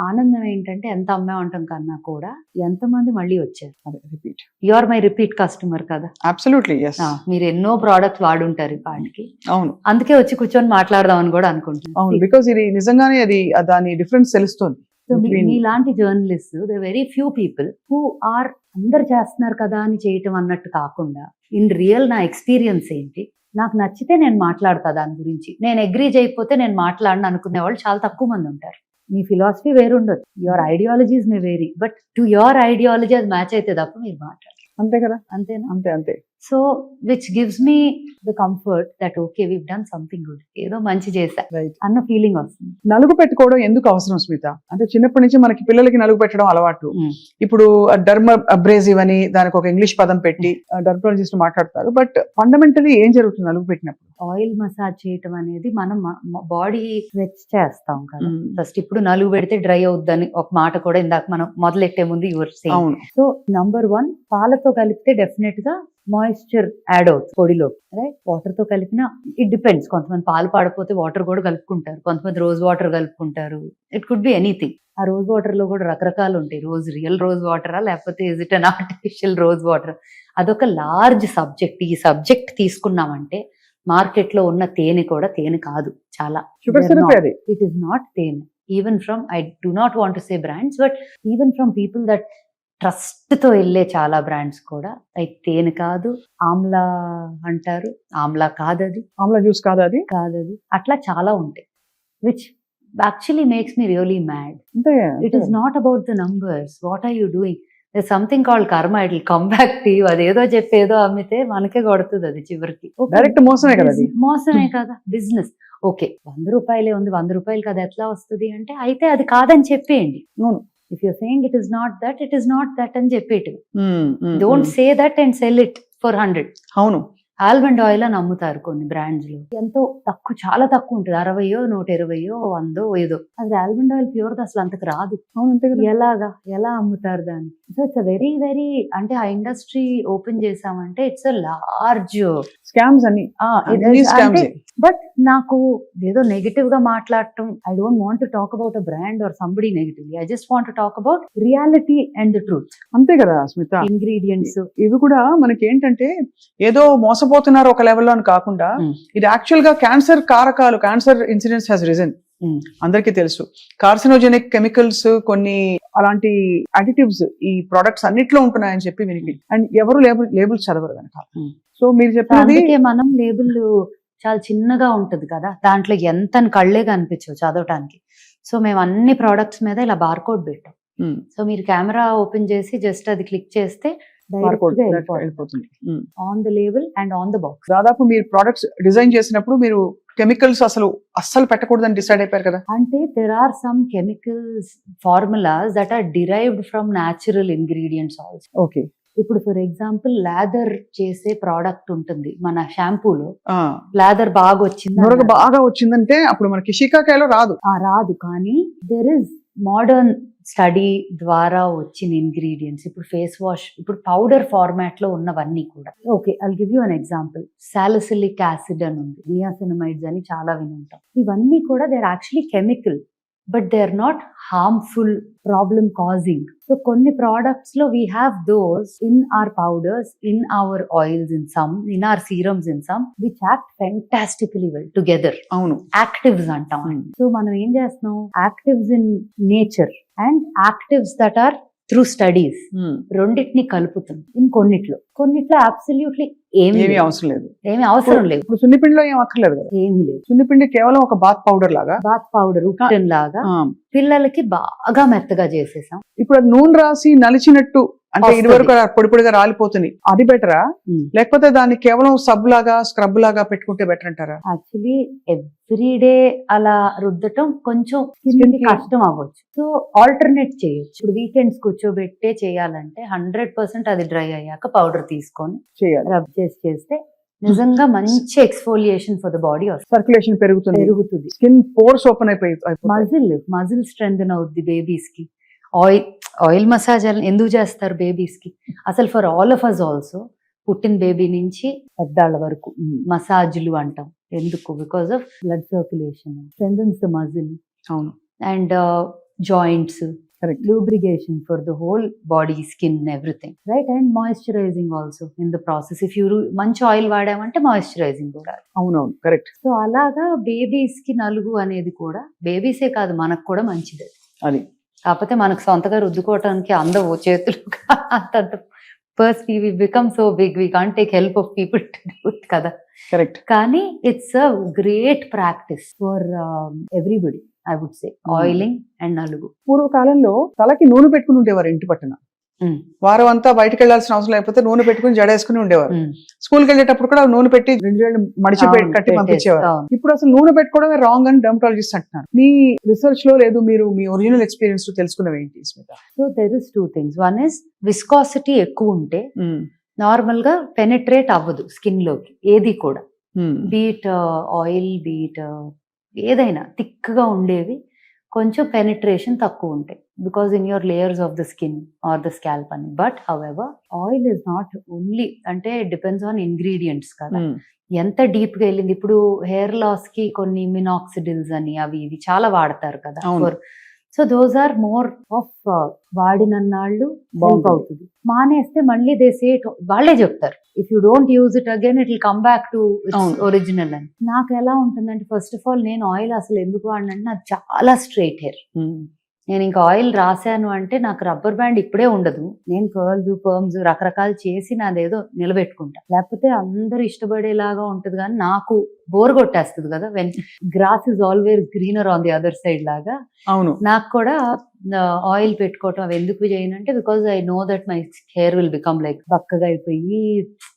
ఆనందం ఏంటంటే ఎంత అమ్మామంటాం కన్నా కూడా ఎంతమంది మళ్ళీ వచ్చారు. అదే repeat. You are my repeat customer కదా. Absolutely yes. మీరు ఎన్నో ప్రోడక్ట్స్ వాడుంటారు వాటికి, అవును అందుకే వచ్చి కూర్చొని మాట్లాడదాం అని కూడా అనుకుంటున్నాను. అవును, బికాస్ ఇది నిజంగానే అది దాని డిఫరెన్స్ తెలుస్తుంది. సో between- మీలాంటి journalist the very few people who are అందరు చేస్తున్నారు కదా అని చేయటం అన్నట్టు కాకుండా ఇన్ రియల్ నా ఎక్స్పీరియన్స్ ఏంటి, నాకు నచ్చితే నేను మాట్లాడతా దాని గురించి, నేను అగ్రీ చేయకపోతే నేను మాట్లాడను అనుకునే వాళ్ళు చాలా తక్కువ మంది ఉంటారు. మీ ఫిలాసఫీ వేరు ఉండొచ్చు, your ideologies may vary, but to your ideology అది మ్యాచ్ అయితే తప్ప మీరు మాట్లాడారు. అంతే కదా, అంతేనా? అంతే అంతే. So which gives me the comfort that okay we've done something good, ఏదో మంచి చేశా రైట్. అన్న ఫీలింగ్ వస్తుంది. నలుగు పెట్టుకోవడం ఎందుకు అవసరం స్మిత? అంటే చిన్నప్పటి నుంచి మనకి పిల్లలకి నలుగు పెట్టడం అలవాటు. ఇప్పుడు డర్మ అబ్రేజివ్ అని దానికి ఒక ఇంగ్లీష్ పదం పెట్టి డర్మటాలజిస్ట్ మాట్లాడతారు. బట్ ఫండమెంటలీ ఏం జరుగుతుంది నలుగు పెట్టినప్పుడు? ఆయిల్ మసాజ్ చేయటం అనేది మనం బాడీ స్ట్రెచ్ చేస్తాం కదా Mm. ఫస్ట్. ఇప్పుడు నలుగు పెడితే డ్రై అవుద్దని ఒక మాట కూడా ఇందాక మనం మొదలెట్టే ముందు యువర్ సేయింగ్. అవును. సో నంబర్ 1, పాలతో కలిపితే డెఫినెట్ గా మాయిశ్చర్ యాడ్ అవుతుంది పొడిలో, రైట్? వాటర్ తో కలిపినా ఇట్ డిపెండ్స్. కొంతమంది పాలు పాడపోతే వాటర్ కూడా కలుపుకుంటారు, కొంతమంది రోజ్ వాటర్ కలుపుకుంటారు. It could be anything. ఆ రోజ్ వాటర్ లో కూడా రకరకాలు ఉంటాయి. రియల్ రోజ్ వాటరా లేకపోతే is it an artificial rose water? అదొక లార్జ్ సబ్జెక్ట్. ఈ సబ్జెక్ట్ తీసుకున్నామంటే మార్కెట్ లో ఉన్న తేనె కూడా తేనె కాదు, చాలా షుగర్ సిరప్ అది. ఇట్ ఈస్ నాట్ తేనె. Even from, I do not want to say brands, but even from people that trust తో వెళ్ళే చాలా బ్రాండ్స్ కూడా అది తేనె కాదు, ఆమ్లా అంటారు, ఆమ్లా కాదది, ఆమ్లా జ్యూస్ కాదా అది? కాదది, అట్లా చాలా ఉంటాయి. Which actually makes me really mad. అంతే. It is not about the numbers. What are you doing? there's something called karma, it will come back to you. అదేదో చెప్పేదో అమ్మితే మనకే కొడుతుంది అది చివరికి. డైరెక్ట్ మోసమే కదా అది. మోసమే కదా బిజినెస్. ఓకే 100 రూపాయలే ఉంది, 100 రూపాయలు కదా ఎట్లా వస్తుంది అంటే, అయితే అది కాదని చెప్పేయండి. అవును. If you're saying it is not that, it is not that అని చెప్పేటి. Don't say that and sell it for 100. అవును. ఆల్మండ్ ఆయిల్ అని అమ్ముతారు కొన్ని బ్రాండ్స్ లో, ఎంతో తక్కువ, చాలా తక్కువ ఉంటుంది, 60, 120, 100 ఏదో. అది ఆల్మండ్ ఆయిల్ ప్యూర్ అసలు అంతకు రాదు. అవును, అంతే కదా. ఎలా అమ్ముతారు దాన్ని? సో ఇట్స్ వెరీ వెరీ, అంటే ఆ ఇండస్ట్రీ ఓపెన్ చేసామంటే ఇట్స్ అ లార్జ్ స్కామ్స్ అన్ని. బట్ నాకు ఏదో నెగటివ్ గా మాట్లాడటం, I don't want to talk about a brand or somebody negatively. I just want to talk about reality and the truth. అంతే కదా స్మిత. ఇంగ్రీడియంట్స్ ఇవి కూడా మనకి ఏంటంటే ఏదో మోసపోతున్నారు ఒక లెవెల్లో అని కాకుండా, ఇది యాక్చువల్ గా క్యాన్సర్ కారకాలు, క్యాన్సర్ ఇన్సిడెన్స్ హ్యాస్ రిజన్. అందరికీ తెలుసు. కార్సినోజెనిక్ కెమికల్స్, కొన్ని అలాంటి అడిటివ్స్ ఈ ప్రొడక్ట్స్ అన్నిట్లో ఉంటున్నాయని చెప్పి వినికి, అండ్ ఎవరు లేబుల్స్ చదవరు కనుక. సో మీరు చెప్పినది, అందుకే మనం లేబుల్ చాలా చిన్నగా ఉంటది కదా, దాంట్లో ఎంత కళ్ళే కనిపించవు చదవటానికి. సో మేము అన్ని ప్రోడక్ట్స్ మీద ఇలా బార్కోడ్ పెట్టాం. సో మీరు కెమెరా ఓపెన్ చేసి జస్ట్ అది క్లిక్ చేస్తే వెళ్ళిపోతుంది on the label and on the box. దాదాపు మీరు ప్రొడక్ట్స్ డిజైన్ చేసినప్పుడు మీరు కెమికల్స్ అస్సలు పెట్టకూడదని డిసైడ్ అయిపోయారు కదా? అంటే there are some chemicals formulas that are derived from natural ingredients also. Okay. ఇప్పుడు ఫర్ ఎగ్జాంపుల్ లాదర్ చేసే ప్రోడక్ట్ ఉంటుంది మన షాంపూలో, లాదర్ బాగా వచ్చింది, నొరగ బాగా వచ్చిందంటే అప్పుడు మనకి షికాకాయలో రాదు. రాదు, కానీ దెర్ ఇస్ మోడర్న్ స్టడీ ద్వారా వచ్చిన ఇంగ్రీడియంట్స్. ఇప్పుడు ఫేస్ వాష్, ఇప్పుడు పౌడర్ ఫార్మాట్ లో ఉన్నవన్నీ కూడా. Okay, I'll give you an example. Salicylic acid అని ఉంది, నియాసినమైడ్స్ అని చాలా వినుంటాం. ఇవన్నీ కూడా they are actually chemical, but they are not harmful, problem causing. So కొన్ని ప్రోడక్ట్స్ లో we have those in our powders, in our oils, in some, in our serums, in some which act fantastically well together. అవును, actives అంటాం. సో మనం ఏం చేస్తున్నాం, actives in nature and actives that or through studies, రెండింటిని కలుపుతుంది. In కొన్నిట్లో absolutely ఏమీ అవసరం లేదు, ఏమీ అవసరం లేదు. ఇప్పుడు సున్నిపిండిలో ఏం అక్కర్లేదు కదా, ఏమీ లేదు. సున్నిపిండి కేవలం ఒక బాత్ పౌడర్ లాగా, ఉప్టన్ లాగా పిల్లలకి బాగా మెత్తగా చేసేసాం. ఇప్పుడు అది నూనె రాసి నలిచినట్టు, అంటే ఇది వరకు పొడి పొడిగా రాలిపోతుంది, అది బెటరా? లేకపోతే దాన్ని కేవలం సబ్ లాగా, స్క్రబ్ లాగా పెట్టుకుంటే బెటర్ అంటారా? యాక్చువల్లీ ఎవ్రీడే అలా రుద్దటం కొంచెం స్కిన్ కి కష్టం అవ్వచ్చు. సో ఆల్టర్నేట్ చేయొచ్చు. ఇప్పుడు వీకెండ్స్ కూర్చోబెట్టే చేయాలంటే 100% అది డ్రై అయ్యాక పౌడర్ తీసుకొని చేయాలి, రబ్ చేస్తే నిజంగా మంచి exfoliation for the body, circulation పెరుగుతుంది, స్కిన్ పోర్స్ ఓపెన్ అయిపోయి, మజిల్ స్ట్రెంథెన్ అవుద్ది బేబీస్ కి. ఆయిల్ మసాజ్ ఎందుకు చేస్తారు బేబీస్ కి? అసలు for all of us also, పుట్టిన బేబీ నుంచి పెద్దాళ్ళ వరకు మసాజ్లు అంటాం. ఎందుకు? Because of blood circulation, strengthens the muscle. అవును. And joints, Correct. lubrication for the whole body, skin, everything, right? And moisturizing also in the process. If you మంచి oil వాడామంటే మాయిశ్చరైజింగ్ కూడా. అవునవును, కరెక్ట్. సో అలాగా బేబీస్ కి నలుగు అనేది కూడా బేబీసే కాదు మనకు కూడా మంచిది. అది కాకపోతే మనకు సొంతగా రుద్దుకోవటానికి అందవు చేతులు అంత first we become so big, we can't take help of people to do it కదా. కరెక్ట్. కానీ it's a great practice for everybody, I would say, oiling and నలుగు. పూర్వకాలంలో తలకి నూనె పెట్టుకుని ఉండేవారు ఇంటి పట్టున. వారం అంతా బయటకు వెళ్లాల్సిన అవసరం లేకపోతే నూనె పెట్టుకుని జడేసుకుని ఉండేవారు. స్కూల్కి వెళ్ళేటప్పుడు కూడా నూనె పెట్టి 2 వేళ్ళు మడిచి కట్టి పంపించేవారు. ఇప్పుడు అసలు నూనె పెట్టుకోవడమే రాంగ్ అని డెర్మటాలజిస్ట్ అంటున్నారు. మీ రీసెర్చ్ లో లేదు, మీరు మీ ఒరిజినల్ ఎక్స్పీరియన్స్ లో తెలుసుకున్నవి ఏంటి స్మిత? So there is 2 things. One is viscosity ఎక్కువ ఉంటే నార్మల్ గా పెనిట్రేట్ అవ్వదు స్కిన్ లోకి ఏది కూడా, బీట్ ఆయిల్, బీట్ ఏదైనా థిక్ గా ఉండేవి కొంచెం పెనిట్రేషన్ తక్కువ ఉంటాయి because in your layers of the skin or the scalp అని. But however oil is not only, అంటే డిపెండ్స్ ఆన్ ఇంగ్రీడియంట్స్ కదా, ఎంత డీప్ గా వెళ్ళింది. ఇప్పుడు హెయిర్ లాస్ కి కొన్ని మినాక్సిడిల్స్ అని అవి ఇవి చాలా వాడతారు కదా. So those are more of వాడినన్నాళ్ళు హెల్ప్ అవుతుంది. మానేస్తే మళ్ళీ దే సే, వాళ్ళే చెప్తారు if you don't use it again it will come back to original అని. నాకు ఎలా ఉంటుందంటే ఫస్ట్ ఆఫ్ ఆల్ నేను ఆయిల్ అసలు ఎందుకు వాడినంటే నాకు చాలా స్ట్రైట్ హెయిర్. నేను ఇంకా ఆయిల్ రాశాను అంటే నాకు రబ్బర్ బ్యాండ్ ఇప్పుడే ఉండదు. నేను కర్ల్స్, పర్మ్స్ రకరకాలు చేసి నాదేదో నిలబెట్టుకుంటా, లేకపోతే అందరూ ఇష్టపడేలాగా ఉంటది. కానీ నాకు బోర్ కొట్టేస్తుంది కదా, when grass is always greener on the other side లాగా. అవును, నాకు కూడా ఆయిల్ పెట్టుకోవటం అవి ఎందుకు చేయనంటే because I know that my hair will become like బక్కగా అయిపోయి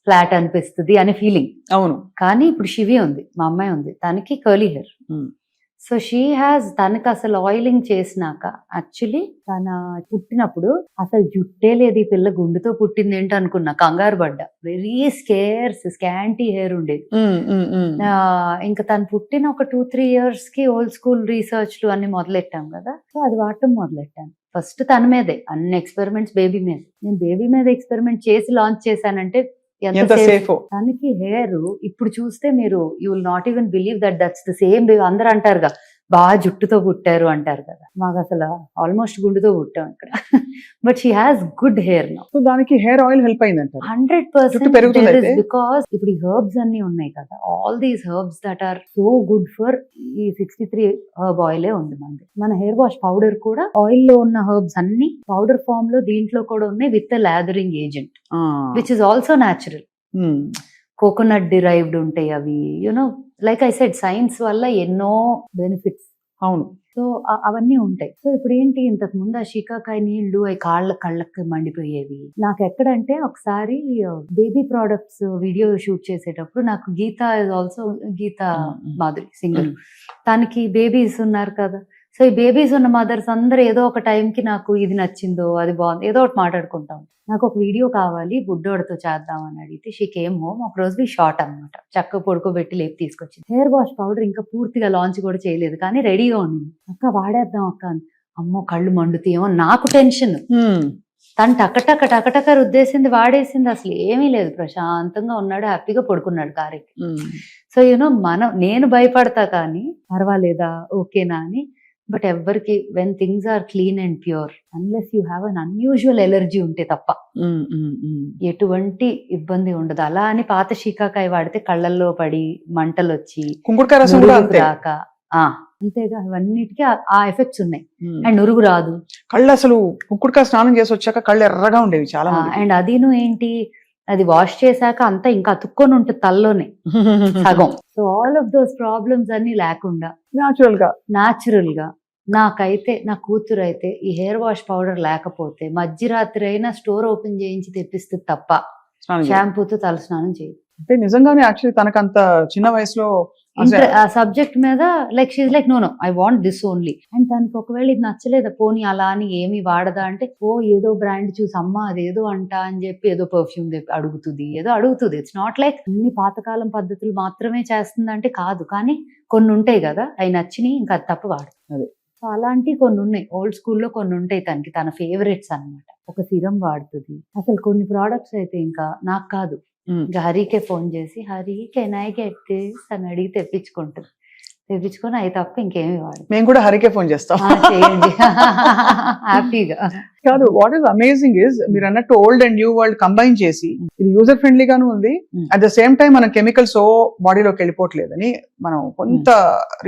ఫ్లాట్ అనిపిస్తుంది అనే ఫీలింగ్. అవును. కానీ ఇప్పుడు శివి ఉంది, మా అమ్మాయి ఉంది, తనకి curly hair. So she has, తనకి అసలు ఆయిలింగ్ చేసినాక యాక్చువల్లీ తన పుట్టినప్పుడు అసలు జుట్టే లేదు, ఈ పిల్ల గుండుతో పుట్టింది ఏంటి అనుకున్నా, కంగారు పడ్డా. వెరీ స్కాంటీ హెయిర్ ఉండేది. ఇంకా తను పుట్టిన ఒక 2-3 years కి ఓల్డ్ స్కూల్ రీసెర్చ్లు అన్ని మొదలెట్టాం కదా. సో అది వాడటం మొదలెట్టాను. ఫస్ట్ తన మీదే అన్ని ఎక్స్పెరిమెంట్స్, బేబీ మీద. నేను బేబీ మీద ఎక్స్పెరిమెంట్ చేసి లాంచ్ చేశానంటే ఎంత సేఫ్. తనకి హెయిర్ ఇప్పుడు చూస్తే మీరు you will not even believe that that's the same baby. అందరూ అంటారుగా బాగా జుట్టుతో పుట్టారు అంటారు కదా, మాకు అసలు ఆల్మోస్ట్ గుండుతో పుట్టాం ఇక్కడ. But she has good hair now. So దానికి హెయిర్ ఆయిల్ హెల్ప్ అయిందంట 100%. బికాస్ ఇప్పుడు ఈ హెర్బ్స్ అన్ని ఉన్నాయి కదా, all these herbs that are so good for, ఈ 63 హెర్బ్ ఆయిలే ఉంది మనది. మన హెయిర్ వాష్ పౌడర్ కూడా ఆయిల్ లో ఉన్న హెర్బ్స్ అన్ని పౌడర్ ఫామ్ లో దీంట్లో కూడా ఉన్నాయి with lathering agent which is also natural. Coconut derived ఉంటాయి అవి, you know like I said science వల్ల ఎన్నో బెనిఫిట్స్. అవును. సో అవన్నీ ఉంటాయి. సో ఇప్పుడు ఏంటి, ఇంతకు ముందు ఆ షికాకాయ నీళ్లు అవి కళ్ళకి మండిపోయేవి. నాకు ఎక్కడంటే ఒకసారి బేబీ ప్రోడక్ట్స్ వీడియో షూట్ చేసేటప్పుడు నాకు Geetha is also, Geetha Madhuri singer, తనకి బేబీస్ ఉన్నారు కదా. సో ఈ బేబీస్ ఉన్న మదర్స్ అందరూ ఏదో ఒక టైంకి నాకు ఇది నచ్చిందో అది బాగుంది ఏదో ఒకటి మాట్లాడుకుంటాం. నాకు ఒక వీడియో కావాలి బుడ్డోడితో చేద్దామని అడిగితే షీ కేమ్ హోమ్. ఒక రోజు షార్ట్ అనమాట, చక్క పడుకోబెట్టి లేపి తీసుకొచ్చింది. హెయిర్ వాష్ పౌడర్ ఇంకా పూర్తిగా లాంచ్ కూడా చేయలేదు కానీ రెడీగా ఉంది. అక్క వాడేద్దాం అక్క. అమ్మో కళ్ళు మండుతాయేమో నాకు టెన్షన్. తను టకటక రుద్దేసింది, వాడేసింది, అసలు ఏమీ లేదు, ప్రశాంతంగా ఉన్నాడు, హ్యాపీగా పడుకున్నాడు కారెక్కి. సో యూనో నేను భయపడతా కానీ పర్వాలేదా ఓకేనా అని. బట్ ఎవరికి when things are clean and pure, unless you have an unusual allergy ఉంటే తప్ప ఎటువంటి ఇబ్బంది ఉండదు. అలా అని పాత షీకాకాయ వాడితే కళ్ళల్లో పడి మంటలు వచ్చి రాక, అంతేగా ఇవన్నిటికీ ఆ ఎఫెక్ట్స్ ఉన్నాయి. అండ్ నురుగు రాదు. కళ్ళు అసలు కుంకుడుకాయ స్నానం చేసి వచ్చాక కళ్ళు ఎర్రగా ఉండేవి చాలా. అండ్ అదిను ఏంటి, అది వాష్ చేశాక అంతా ఇంకా అతుక్కొని ఉంటుంది తల్లోనే సగం. So all of those problems అన్ని లేకుండా న్యాచురల్ గా నాకైతే, నా కూతురు అయితే ఈ హెయిర్ వాష్ పౌడర్ లేకపోతే మధ్యరాత్రి అయినా స్టోర్ ఓపెన్ చేయించి తెప్పిస్తుంది తప్ప షాంపూతో తల స్నానం చేయదు. అంటే నిజంగానే యాక్చువల్లీ తనకంత చిన్న వయసులో ఆ సబ్జెక్ట్ మీద like she's like no I want this only. And తనకి ఒకవేళ ఇది నచ్చలేదా, పోనీ అలా అని ఏమి వాడదా అంటే, ఓ ఏదో బ్రాండ్ చూసి అమ్మ అదేదో అంట అని చెప్పి ఏదో పర్ఫ్యూమ్ అడుగుతుంది, ఏదో అడుగుతుంది. ఇట్స్ నాట్ లైక్ అన్ని పాతకాలం పద్ధతులు మాత్రమే చేస్తుందంటే కాదు, కానీ కొన్ని ఉంటాయి కదా అవి నచ్చినాయి ఇంకా అది తప్ప వాడుతుంది. సో అలాంటివి కొన్ని ఉన్నాయి, ఓల్డ్ స్కూల్లో కొన్ని ఉంటాయి తనకి, తన ఫేవరెట్స్ అనమాట. ఒక సిరం వాడుతుంది. అసలు కొన్ని ప్రోడక్ట్స్ అయితే ఇంకా నాకు కాదు, ఇంకా హరికే ఫోన్ చేసి Hari can I get this అని అడిగి తెప్పించుకుంటుంది. తెప్పించుకొని అవి తప్ప ఇంకేమి వాడు. మేము కూడా హరికే ఫోన్ చేస్తాం. చేయండి హ్యాపీగా. కాదు, వాట్ ఈస్ అమేజింగ్ ఇస్ మీరు అన్నట్టు old and new world combine చేసి ఇది యూజర్ ఫ్రెండ్లీ గాను ఉంది. అట్ ద సేమ్ టైం మనం కెమికల్స్ బాడీలోకి వెళ్ళిపోవట్లేదని మనం కొంత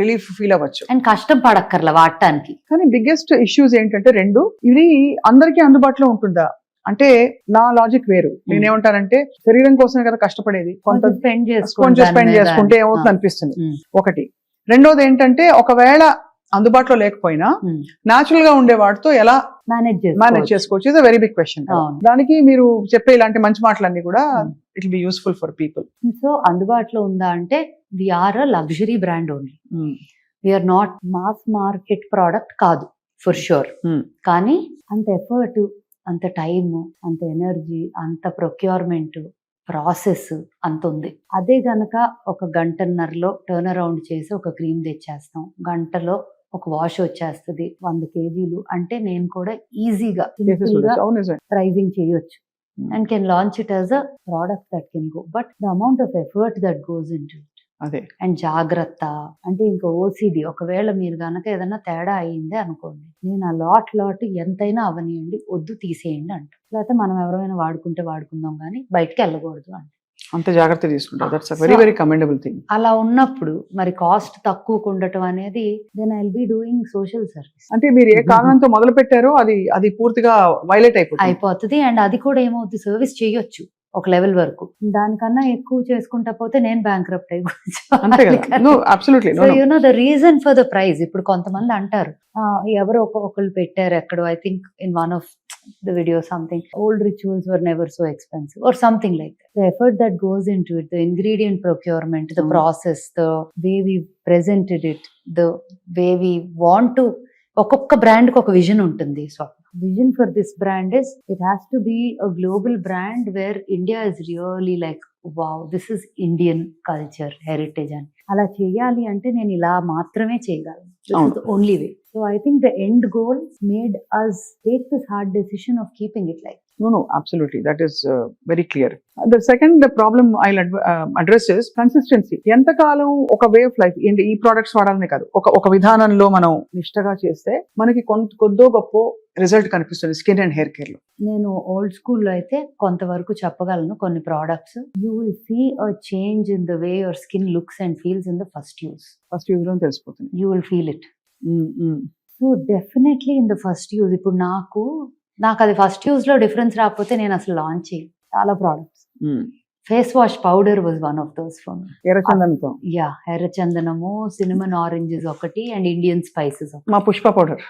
రిలీఫ్ ఫీల్ అవ్వచ్చు. అండ్ కష్టం పడక్కర్లా వాడటానికి. కానీ బిగ్గెస్ట్ ఇష్యూస్ ఏంటంటే రెండు, ఇది అందరికీ అందుబాటులో ఉంటుందా అంటే నా లాజిక్ వేరు. నేనేమంటానంటే శరీరం కోసమే కదా కష్టపడేది, కొంత స్పెండ్ స్పెండ్ చేసుకుంటే ఏమవుతుంది అనిపిస్తుంది ఒకటి. రెండోది ఏంటంటే ఒకవేళ అందుబాటులో లేకపోయినా న్యాచురల్ గా ఉండే వాటితో ఎలా మేనేజ్ చేసుకోవచ్చు is a very big question. దానికి మీరు చెప్పే ఇలాంటి మంచి మాటలన్నీ కూడా it will be useful for people. So అందుబాటులో ఉందా అంటే we're a luxury brand only, we're not mass market product కాదు ఫర్ షూర్. కానీ అంత ఎఫర్ట్, అంత టైమ్, అంత ఎనర్జీ, అంత ప్రొక్యూర్మెంట్ ప్రాసెస్ అంత ఉంది. అదే గనక ఒక గంటన్నరలో టర్న్ అరౌండ్ చేసి ఒక క్రీమ్ తెచ్చేస్తాం, గంటలో ఒక వాష్ వచ్చేస్తుంది 100 kgs అంటే నేను కూడా ఈజీగా ప్రైజింగ్ చేయొచ్చు and can launch it as a product that can go. But the amount of effort that goes in to అదే అండ్ జాగ్రత్త అంటే ఇంకా ఓసిడి. ఒకవేళ మీరు గనక ఏదైనా తేడా అయ్యింది అనుకోండి, నేను ఆ లాట్ ఎంతైనా అవనియండి, వద్దు తీసేయండి అంట. లేకపోతే మనం ఎవరైనా వాడుకుంటే వాడుకుందాం కానీ బయటకి వెళ్ళకూడదు అంట. అంత జాగ్రత్త తీసుకుంటారు. That's very very commendable thing. అలా ఉన్నప్పుడు మరి కాస్ట్ తక్కువ ఉండటం అనేది then I will be doing social service. అంటే మీరు ఏ కారణంతో మొదలు పెట్టారో అది పూర్తిగా వైలేట్ అయిపోతుంది అండ్ అది కూడా ఏమవుతుంది, సర్వీస్ చేయొచ్చు ఒక లెవెల్ వరకు. దానికన్నా ఎక్కువ చేసుకుంటా పోతే నేను బ్యాంక్రప్ట్ అయిపోవచ్చు. You know the reason for the price. ఇప్పుడు కొంతమంది అంటారు ఎవరు ఒకళ్ళు పెట్టారు ఎక్కడో, I think in one of the video something, old rituals were never so expensive or something like that. The effort that goes into it, the ingredient procurement, the process, the way we presented it, the way we want to, ఒక్కొక్క brand కి ఒక vision ఉంటుంది. So vision for this brand is it has to be a global brand where India is really like wow this is Indian culture heritage అని. అలా చేయాలి అంటే నేను ఇలా మాత్రమే చేయగలను. This is the only way. So I think the end goal made us take this hard decision of keeping it like. No, absolutely. That is very clear. The second problem I'll address is consistency. ఎంతకాలం ఒక way of life ఏంటి, ఈ products వాడాలనే కాదు, ఒక విధానంలో మనం నిష్టగా చేస్తే మనకి కొద్దో గొప్ప రిజల్ట్ కనిపిస్తుంది స్కిన్ అండ్ హెయిర్ కేర్ లో. నేను ఓల్డ్ స్కూల్లో అయితే కొంతవరకు చెప్పగలను. కొన్ని products you will see a change in the way your skin looks and feels in the first use లో తెలిసిపోతుంది. You will feel it. So definitely in the first use. ఇప్పుడు నాకు అది ఫస్ట్ యూజ్ లో డిఫరెన్స్ రాకపోతే నేను అసలు launch చేయాలి. చాలా products, face wash powder was one of those for me. ఎర్రచందనంతో ఎర్రచందనము, సినిమన్ ఆరెంజెస్ ఒకటి అండ్ ఇండియన్ స్పైసెస్. మా పుష్ప పౌడర్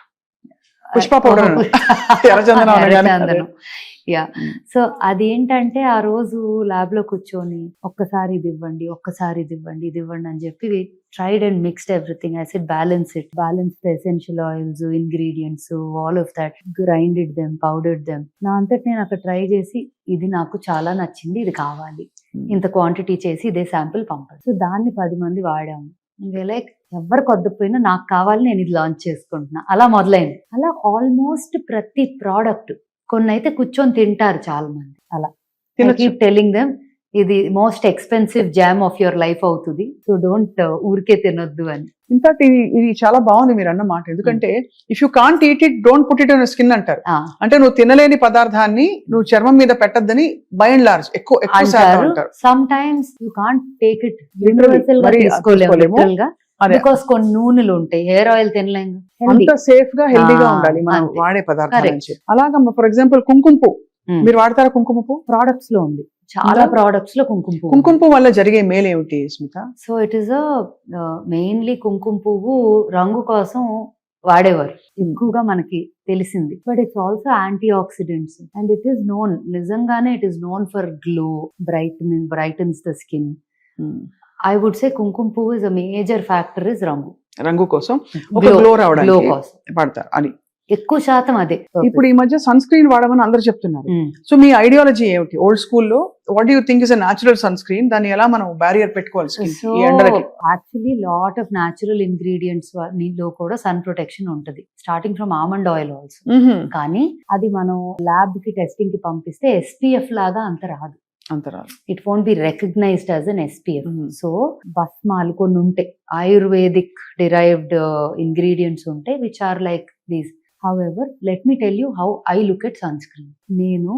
ఎర్రచందనం. యా. సో అదేంటంటే ఆ రోజు ల్యాబ్ లో కూర్చొని ఒక్కసారి ఇది ఇవ్వండి, ఒక్కసారి ఇది ఇవ్వండి, ఇది ఇవ్వండి అని చెప్పి tried and mixed everything. I said balance the essential oils, ingredients, all of that, grinded them, powdered them. నా అంతటి నేను అక్కడ ట్రై చేసి ఇది నాకు చాలా నచ్చింది, ఇది కావాలి, ఇంత క్వాంటిటీ చేసి ఇదే శాంపిల్ పంపాలి. సో దాన్ని 10 మంది వాడాము. లైక్ ఎవరికి వద్దపోయినా నాకు కావాలి, నేను ఇది లాంచ్ చేసుకుంటున్నా. అలా మొదలైంది. అలా ఆల్మోస్ట్ ప్రతి ప్రోడక్ట్. కొన్ని అయితే కూర్చొని తింటారు చాలా మంది. అలా కీప్ టెల్లింగ్ దెమ్ ఇది most expensive jam of your life అవుతుంది, సో డోంట్ ఊరికే తినొద్దు అని. ఇన్ఫాక్ట్ ఇది చాలా బాగుంది మీరు అన్న మాట. ఎందుకంటే if you can't eat it don't put it on skin అంటారు. అంటే నువ్వు తినలేని పదార్థాన్ని నువ్వు చర్మం మీద పెట్టద్దని బై అండ్ లార్జ్ ఎక్కువ అంటారు. Some times you can't take it universal గా తీసుకోలేము గా, బికాస్ కొన్ని నూనెలు ఉంటాయి, హెయిర్ ఆయిల్ తినలేము. అంత సేఫ్ గా హెల్దీగా ఉండాలి మనం వాడే పదార్థాలు. అలాగా ఫర్ ఎగ్జాంపుల్ కుంకుమ పువ్వు మీరు వాడతారా? కుంకుమ పువ్వు ప్రోడక్ట్స్ లో ఉంది, చాలా ప్రోడక్ట్స్ లో కుంకుమ పువ్వు వల్ల జరిగే మేలు ఏమిటి Smita? So it is mainly కుంకుమ పువ్వు రంగు కోసం వాడేవారు ఎక్కువగా మనకి తెలిసింది. But it's also anti oxidants and it is known, నిజంగానే it is known for glow, brightens the skin. I would say కుంకుమ పువ్వు is a major factor is రంగు కోసం, గ్లో కోసం పడతారు అని ఎక్కువ శాతం అదే. ఇప్పుడు ఈ మధ్య సన్ స్క్రీన్ వాడమని అందరు చెప్తున్నారు. సో మీ ఐడియాలజీ ఏమిటి? ఓల్డ్ స్కూల్లో what you think is a natural sun screen, దాన్ని ఎలా మనం బ్యారియర్ పెట్టుకోవాలి? Actually lot of natural ingredients లో కూడా సన్ ప్రొటెక్షన్ ఉంటది, starting from almond oil also. కానీ అది మనం ల్యాబ్ కి టెస్టింగ్ కి పంపిస్తే SPF లాగా అంత రాదు. అంతరాలు. It won't be recognised as an SPF. Mhm. So భస్మాలు కొన్ని ఉంటాయి, ఆయుర్వేదిక్ డిరైవ్డ్ ఇంగ్రీడియంట్స్ ఉంటాయి which are like these. However let me tell you how I look at sun screen. నేను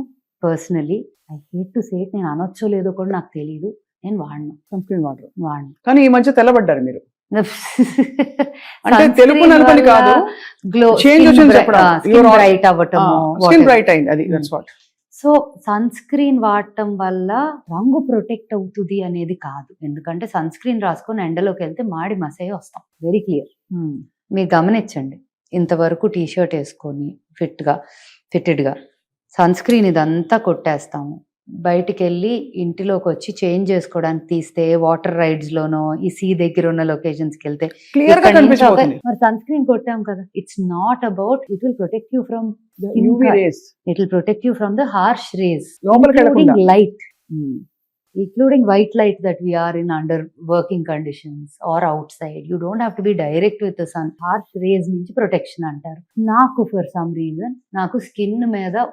personally, I hate to say it, నేను అనొచ్చో లేదో కూడా నాకు తెలియదు, నేను వాడను. Sun screen water. వాడను. కానీ ఈ మధ్య తెల్లబడ్డారు మీరు. అంటే తెలుపు నలుపని కాదు, గ్లో, చేంజ్ వచ్చింది చెప్పడం. బ్రైట్ అవ్వటము, స్కిన్ బ్రైట్ అయింది, అది that's what. So sun screen వాడటం వల్ల రంగు ప్రొటెక్ట్ అవుతుంది అనేది కాదు, ఎందుకంటే సన్ స్క్రీన్ రాసుకొని ఎండలోకి వెళ్తే మాడి మసయ్య వస్తాం. Very clear. మీరు గమనించండి, ఇంతవరకు టీషర్ట్ వేసుకొని ఫిట్టెడ్గా సన్ స్క్రీన్ ఇదంతా కొట్టేస్తాము, బయటికి వెళ్ళి ఇంటిలోకి వచ్చి చేంజ్ చేసుకోవడానికి తీస్తే వాటర్ రైడ్స్ లోనో ఈ సీ దగ్గర ఉన్న లొకేషన్స్ కి వెళ్తే క్లియర్ గా కనిపించబోతుంది. మరి సన్ స్క్రీన్ కొట్టాం కదా, it's not about it will protect you from UV rays. It will protect you from the harsh rays, లోపలికి వెళ్ళకుండా. Light, including white light that we are in under working conditions or outside. You don't have to be direct with the sun. Harsh rays నుంచి protection అంటారు. నాకు for some reason నాకు skin మీద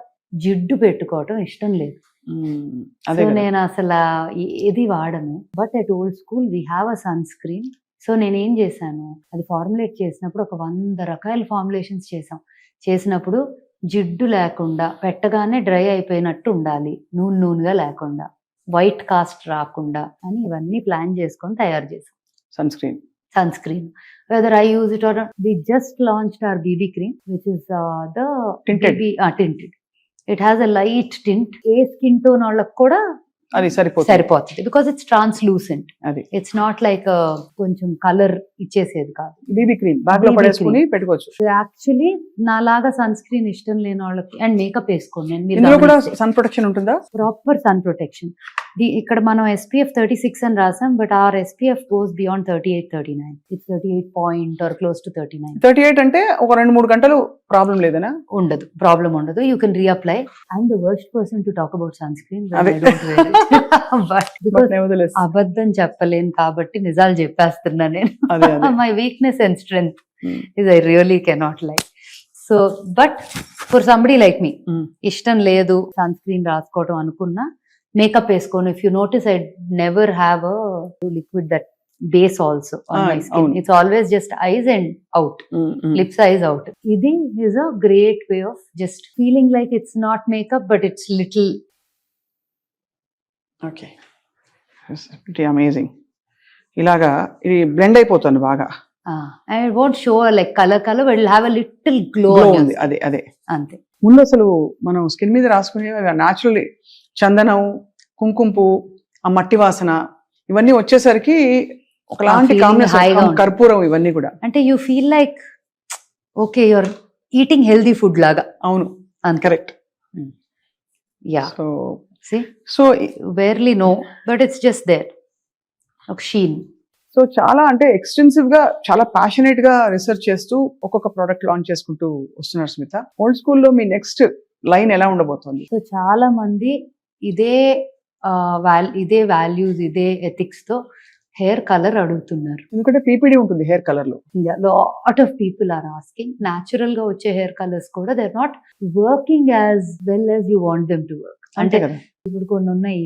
జిడ్డు పెట్టుకోవటం ఇష్టం లేదు. అదే సో కదా. నేను అసలు ఏది వాడను. But at old school we have a son screen. So నేను ఏం చేశాను, అది ఫార్ములేట్ చేసినప్పుడు ఒక 100 రకాల ఫార్ములేషన్స్ చేసినప్పుడు జిడ్డు లేకుండా, పెట్టగానే డ్రై అయిపోయినట్టు ఉండాలి, నూనెగా లేకుండా, వైట్ కాస్ట్ రాకుండా అని ఇవన్నీ ప్లాన్ చేసుకొని తయారు చేసాం sun screen. Sun screen. Whether I use it or we just launched our BB cream which is the Tinted. tinted. It has a light tint. A skin tone వాళ్ళకి కూడా అది సరిపోతుంది బికాస్ ఇట్స్ ట్రాన్స్లూసెంట్. అది it's not like కొంచెం colour ఇచ్చేసేది కాదు. BB cream bag లో BB పడేసుకుని పెట్టుకోవచ్చు. Actually నాలాగా సన్ స్క్రీన్ ఇష్టం లేని వాళ్ళకి, అండ్ మేకప్ వేసుకోండి, నేను ఇందులో కూడా మీరు సన్ ప్రొటెక్షన్ ఉంటుందా? Proper sun protection. ఇక్కడ మనం SPF 36 అని రాసాం, but our SPF goes beyond 38-39. It's 38 point or close to 39. 38 అంటే ఒక 2-3 గంటలు ప్రాబ్లం లేదనా? ఉండదు, ప్రాబ్లం ఉండదు. You can reapply. I'm the worst person to talk about sun screen, అదే. But because Nevertheless. అబద్ధం చెప్పలేను కాబట్టి నిజాలు చెప్పేస్తున్నా నేను. అదే, అదే. My weakness and strength is I really cannot like. So but for somebody like me, ఇష్టం లేదు సన్ స్క్రీన్ రాసుకోవడం అనుకున్నా, మేకప్ వేసుకోను. If you notice I never have a liquid that base also on my skin. అవును. It's always just ice and out, lips eyes out. ఇది is a great way of just feeling like it's not makeup but it's little. Okay, amazing. ఇలాగా ఇది blend అయిపోతుంది బాగా. And it won't show like colour but it have a little glow ఉంది. అదే అదే అంతే. ముందు అసలు మనం స్కిన్ మీద రాసుకునే న్యాచురల్లీ చందనం, కుంకుమ పువ్వు, ఆ మట్టి వాసన ఇవన్నీ వచ్చేసరికి ఒకలాంటి feeling కాంబినేషన్, హాయిగా ఉంటుంది. కర్పూరం ఇవన్నీ కూడా. అంటే you feel like okay you're eating healthy food లాగా. అవును, అంతే. Correct. Yeah, so see, so barely know but it's just there, ఒక షీన్. సో చాలా అంటే ఎక్స్టెన్సివ్ గా, చాలా ప్యాషనేట్ గా రీసెర్చ్ చేస్తూ ఒక్కొక్క ప్రోడక్ట్ లాంచ్ చేసుకుంటూ వస్తున్నారు స్మిత. ఓల్డ్ స్కూల్లో మీ నెక్స్ట్ లైన్ ఎలా ఉండబోతోంది? సో చాలా మంది ఇదే వాల్యూస్, ఇదే ఎథిక్స్ తో హెయిర్ కలర్ అడుగుతున్నారు. ఎందుకంటే PPD ఉంటుంది హెయిర్ కలర్ లో. Lot of people are asking. Natural గా వచ్చే హెయిర్ కలర్స్ కూడా they are not working as well as you want them to work. అంటే కదా, ఇప్పుడు కొన్ని ఉన్నాయి,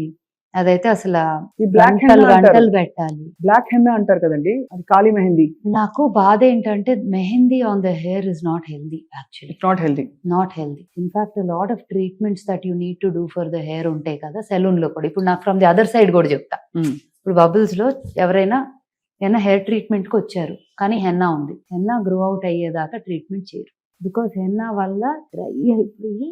అదైతే అసలు ఈ బ్లాక్ గంటలు పెట్టాలి. బ్లాక్ హెన్నా అంటారు కదండి, అది కాళీ మెహందీ. నాకు బాధ ఏంటంటే mehndi on the hair is not healthy actually. It's not healthy. Not healthy. In fact lot of treatments that you need to do for the hair ఉంటాయి కదా సెలూన్ లో కూడా. ఇప్పుడు నాకు ఫ్రమ్ ది అదర్ సైడ్ కూడా చెప్తా. ఇప్పుడు బబుల్స్ లో ఎవరైనా హెయిర్ ట్రీట్మెంట్ కి వచ్చారు కానీ హెన్నా ఉంది, హెన్నా గ్రో అవుట్ అయ్యేదాకా ట్రీట్మెంట్ చేయరు. బికాస్ హెన్నా వల్ల డ్రై అయిపోయి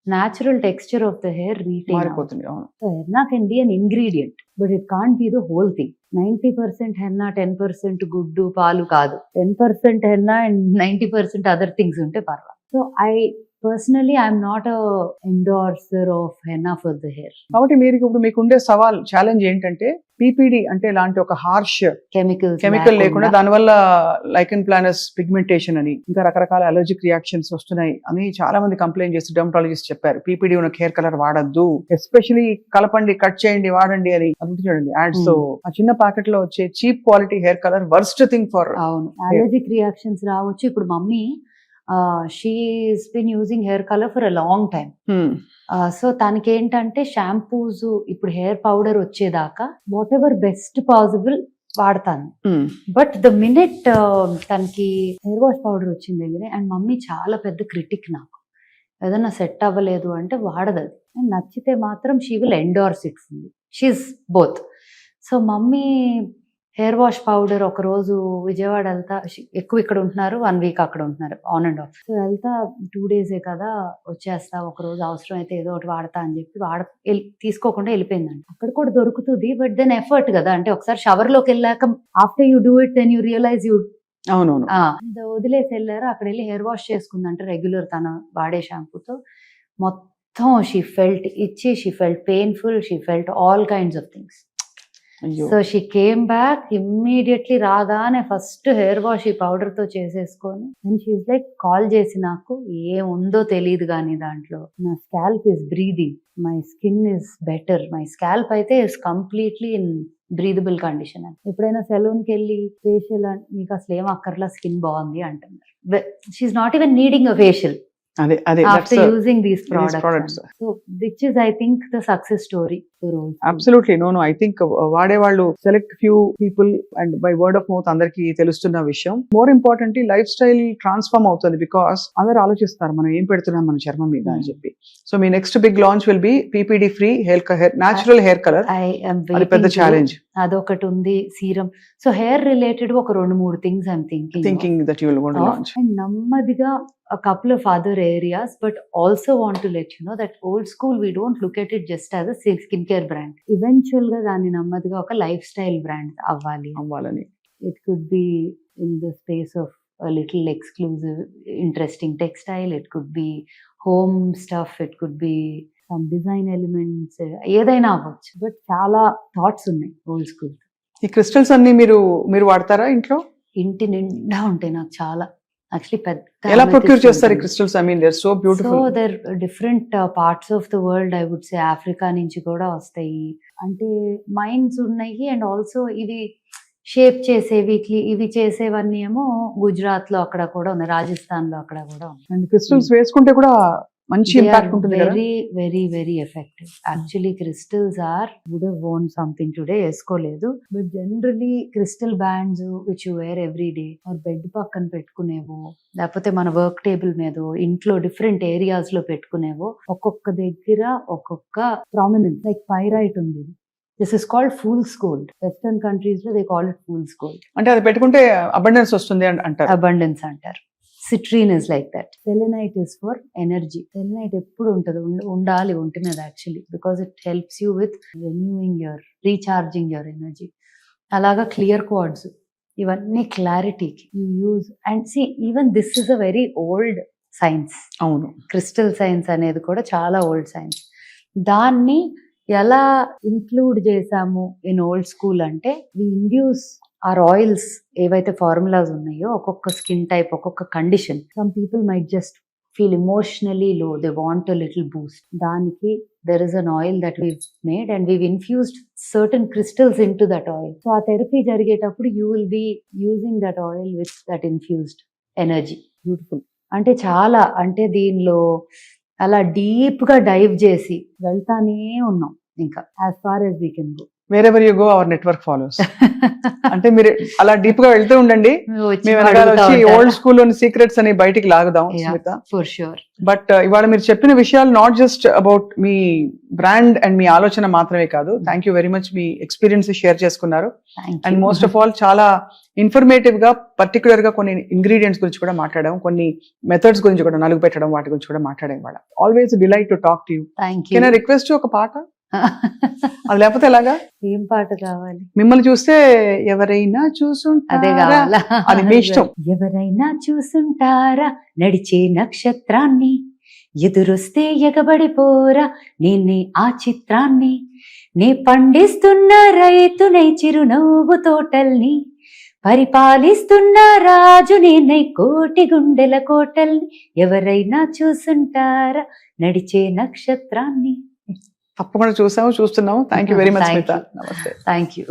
natural texture of the hair retain. మారిపోతుంది. అవును. So henna can be an ingredient but it can't be the whole thing. 90% henna, 10% guddu paalu kaadu. 10% henna and 90% other things unte parva. So personally I'm not a endorser of henna for the hair. కాబట్టి ఇప్పుడు మీకు ఉండే సవాల్, challenge ఏంటంటే PPD అంటే ఇలాంటి ఒక harsh chemical లేకుండా, దానివల్ల లైకెన్ ప్లానస్ పిగ్మెంటేషన్ అని ఇంకా రకరకాల అలర్జిక్ రియాక్షన్స్ వస్తున్నాయి అని చాలా మంది కంప్లైంట్ చేసి డెర్మటాలజిస్ట్ చెప్పారు. PPD ఉన్న హెయిర్ కలర్ వాడద్దు, ఎస్పెషలీ కలపండి, కట్ చేయండి, వాడండి అని. అది చూడండి యాడ్స్ తో ఆ చిన్న ప్యాకెట్ లో వచ్చే cheap quality hair colour worst thing for. అవును, అలర్జిక్ రియాక్షన్స్ రావచ్చు. ఇప్పుడు mummy she's been using hair colour for a long time. So తనకి ఏంటంటే షాంపూస్, ఇప్పుడు హెయిర్ పౌడర్ వచ్చేదాకా వాట్ ఎవర్ బెస్ట్ పాసిబుల్ వాడతాను. బట్ ద మినిట్ తనకి హెయిర్ వాష్ పౌడర్ వచ్చింది దగ్గర, అండ్ మమ్మీ చాలా పెద్ద క్రిటిక్ నాకు, ఏదన్నా సెట్ అవ్వలేదు అంటే వాడదు అది, అండ్ నచ్చితే మాత్రం she will endorse it fully. She's both. So mummy hair wash powder ఒక రోజు విజయవాడ వెళ్తా, ఎక్కువ ఇక్కడ ఉంటున్నారు, 1 week అక్కడ ఉంటున్నారు, ఆన్ అండ్ ఆఫ్. సో వెళ్తా 2 days కదా, వచ్చేస్తా, ఒక రోజు అవసరం అయితే ఏదో ఒకటి వాడతా అని చెప్పి తీసుకోకుండా వెళ్ళిపోయిందండి. అక్కడ కూడా దొరుకుతుంది, బట్ దెన్ ఎఫర్ట్ కదా, అంటే ఒకసారి షవర్ లోకి వెళ్ళాక after you do it then you realise you. అవునవును. వదిలేసి వెళ్ళారు. అక్కడ వెళ్ళి హెయిర్ వాష్ చేసుకుందంటే రెగ్యులర్ తన వాడే షాంపూతో. మొత్తం షీ ఫెల్ట్ ఇచ్చి, she felt painful, she felt all kinds of things. So she came back immediately. రాగానే ఫస్ట్ హెయిర్ వాష్ ఈ పౌడర్ తో చేసేసుకొని, అండ్ షీఈస్ లైక్, కాల్ చేసి నాకు ఏముందో తెలియదు కానీ దాంట్లో, నా scalp is breathing, my skin is better, my scalp అయితే is completely in breathable condition అని. ఎప్పుడైనా సెలూన్ కి వెళ్ళి ఫేషియల్ మీకు అసలు ఏం అక్కర్లా, స్కిన్ బాగుంది అంటున్నారు. She's not even needing a facial after using these products. So which is, I think, the success story for all. Absolutely. No, I think వాడేవాళ్ళు select few people and by word of mouth అందరికి తెలుస్తున్న విషయం. More importantly life style transform అవుతుంది, because అందరూ ఆలోచిస్తారు మనం ఏం పెడుతున్నాం మన చర్మం మీద అని చెప్పి. So me next big launch will be PPD free hair natural hair colour. అది పెద్ద ఛాలెంజ్. అదొకటి ఉంది, సీరం. సో హెయిర్ రిలేటెడ్ ఒక 2-3 things I'm thinking that you will go to launch. And నెమ్మదిగా a couple of other areas, but also want to let you know that old school, we don't look at it just as a skincare brand. Eventual ga dani nammadiga oka lifestyle brand avvalani. It could be in the space of a little exclusive interesting textile, it could be home stuff, it could be some design elements, ఏదైనా అవ్వచ్చు. But చాలా thoughts ఉన్నాయి old school. ఈ crystals అన్ని మీరు వాడతారా ఇంట్లో? ఇంటి నిండా ఉంటాయి నాకు చాలా. Actually పెద్ద ఎలా ప్రొక్యూర్ చేస్తారు ఈ crystals? I mean they are so beautiful. So there different parts of the world, I would say Africa నుంచి కూడా వస్తాయి. అంటే మైన్స్ ఉన్నాయి, అండ్ ఆల్సో ఇవి షేప్ చేసేవి, ఇవి చేసేవన్నీ ఏమో గుజరాత్ లో అక్కడ కూడా ఉన్నాయి, రాజస్థాన్ లో అక్కడ కూడా ఉన్నాయి. అండ్ క్రిస్టల్స్ వేసుకుంటే కూడా మంచి ఇంపాక్ట్ ఉంటుంది కదా. Very very very effective. Actually crystals would have worn something today, వేసుకోలేదు, but generally crystal bands which you wear every day, or bed పక్కన పెట్టుకునేవో, లేకపోతే మన వర్క్ టేబుల్ మీద, ఇంట్లో డిఫరెంట్ ఏరియాస్ లో పెట్టుకునేవో, ఒక్కొక్క దగ్గర ఒక్కొక్క ప్రామినెన్స్. లైక్ పైరైట్ ఉంది, this is called fool's gold. Western countries లో they call it fool's gold. అంటే అది పెట్టుకుంటే అబండెన్స్ వస్తుంది అంటారు. అబండెన్స్ అంటారు. Citrine is like that. Selenite is for energy. Selenite ఎప్పుడు ఉండాలి ఒంటి మీద actually, because it helps you with recharging your energy. అలాగా క్లియర్ క్వార్ట్స్, ఇవన్నీ క్లారిటీకి you use. And see, even this is a very old science. అవును, crystal science అనేది కూడా చాలా ఓల్డ్ సైన్స్. దాన్ని ఎలా ఇంక్లూడ్ చేసాము ఇన్ ఓల్డ్ స్కూల్ అంటే, వి ఇండ్యూస్ ఆర్ ఆయిల్స్ ఏవైతే ఫార్ములాస్ ఉన్నాయో, ఒక్కొక్క స్కిన్ టైప్, ఒక్కొక్క condition. Some people might just feel emotionally low, they want a little boost. దానికి there is an oil that we've made and we've infused certain crystals into that oil. So ఆ therapy జరిగేటప్పుడు you will be using that oil with that infused energy. Beautiful. అంటే చాలా, అంటే దీనిలో అలా deep గా dive చేసి వెళ్తానే ఉన్నాం ఇంకా, as far as we can go. Wherever you go, our network follows. అంటే మీరు అలా డీప్ గా వెళ్తూ ఉండండి, మేము వచ్చి ఓల్డ్ స్కూల్ లోని సీక్రెట్స్ అని బయటికి లాగుదాం స్మిత. For sure. బట్ ఇవాళ మీరు చెప్పిన విషయాలు నాట్ జస్ట్ అబౌట్ మీ బ్రాండ్ అండ్ మీ ఆలోచన మాత్రమే కాదు. థ్యాంక్ యూ వెరీ మచ్, మీ ఎక్స్పీరియన్స్ షేర్ చేసుకున్నారు. అండ్ మోస్ట్ ఆఫ్ ఆల్ చాలా ఇన్ఫర్మేటివ్ గా, పర్టికులర్ గా కొన్ని ఇంగ్రీడియంట్స్ గురించి కూడా మాట్లాడాం, కొన్ని మెథడ్స్ గురించి కూడా, నలుగు పెట్టడం వాటి గురించి కూడా మాట్లాడాం. ఇవాళ always delight to talk to you. Can I request ఒక పాట? అది లేకపోతే ఎలాగా? ఏం పాట కావాలి? మిమ్మల్ని చూస్తే ఎవరైనా చూసుంటారా, అది మీ ఇష్టం. ఎవరైనా చూసుంటారా నడిచే నక్షత్రాన్ని, ఎదురొస్తే ఎగబడిపోరా నేనే ఆ చిత్రాన్ని, నే పండిస్తున్న రైతునై చిరునవ్వు తోటల్ని, పరిపాలిస్తున్న రాజు నేనై కోటి గుండెల కోటల్ని, ఎవరైనా చూసుంటారా నడిచే నక్షత్రాన్ని. తప్పకుండా చూస్తున్నాము. Thank you very much. నమస్తే. Thank you.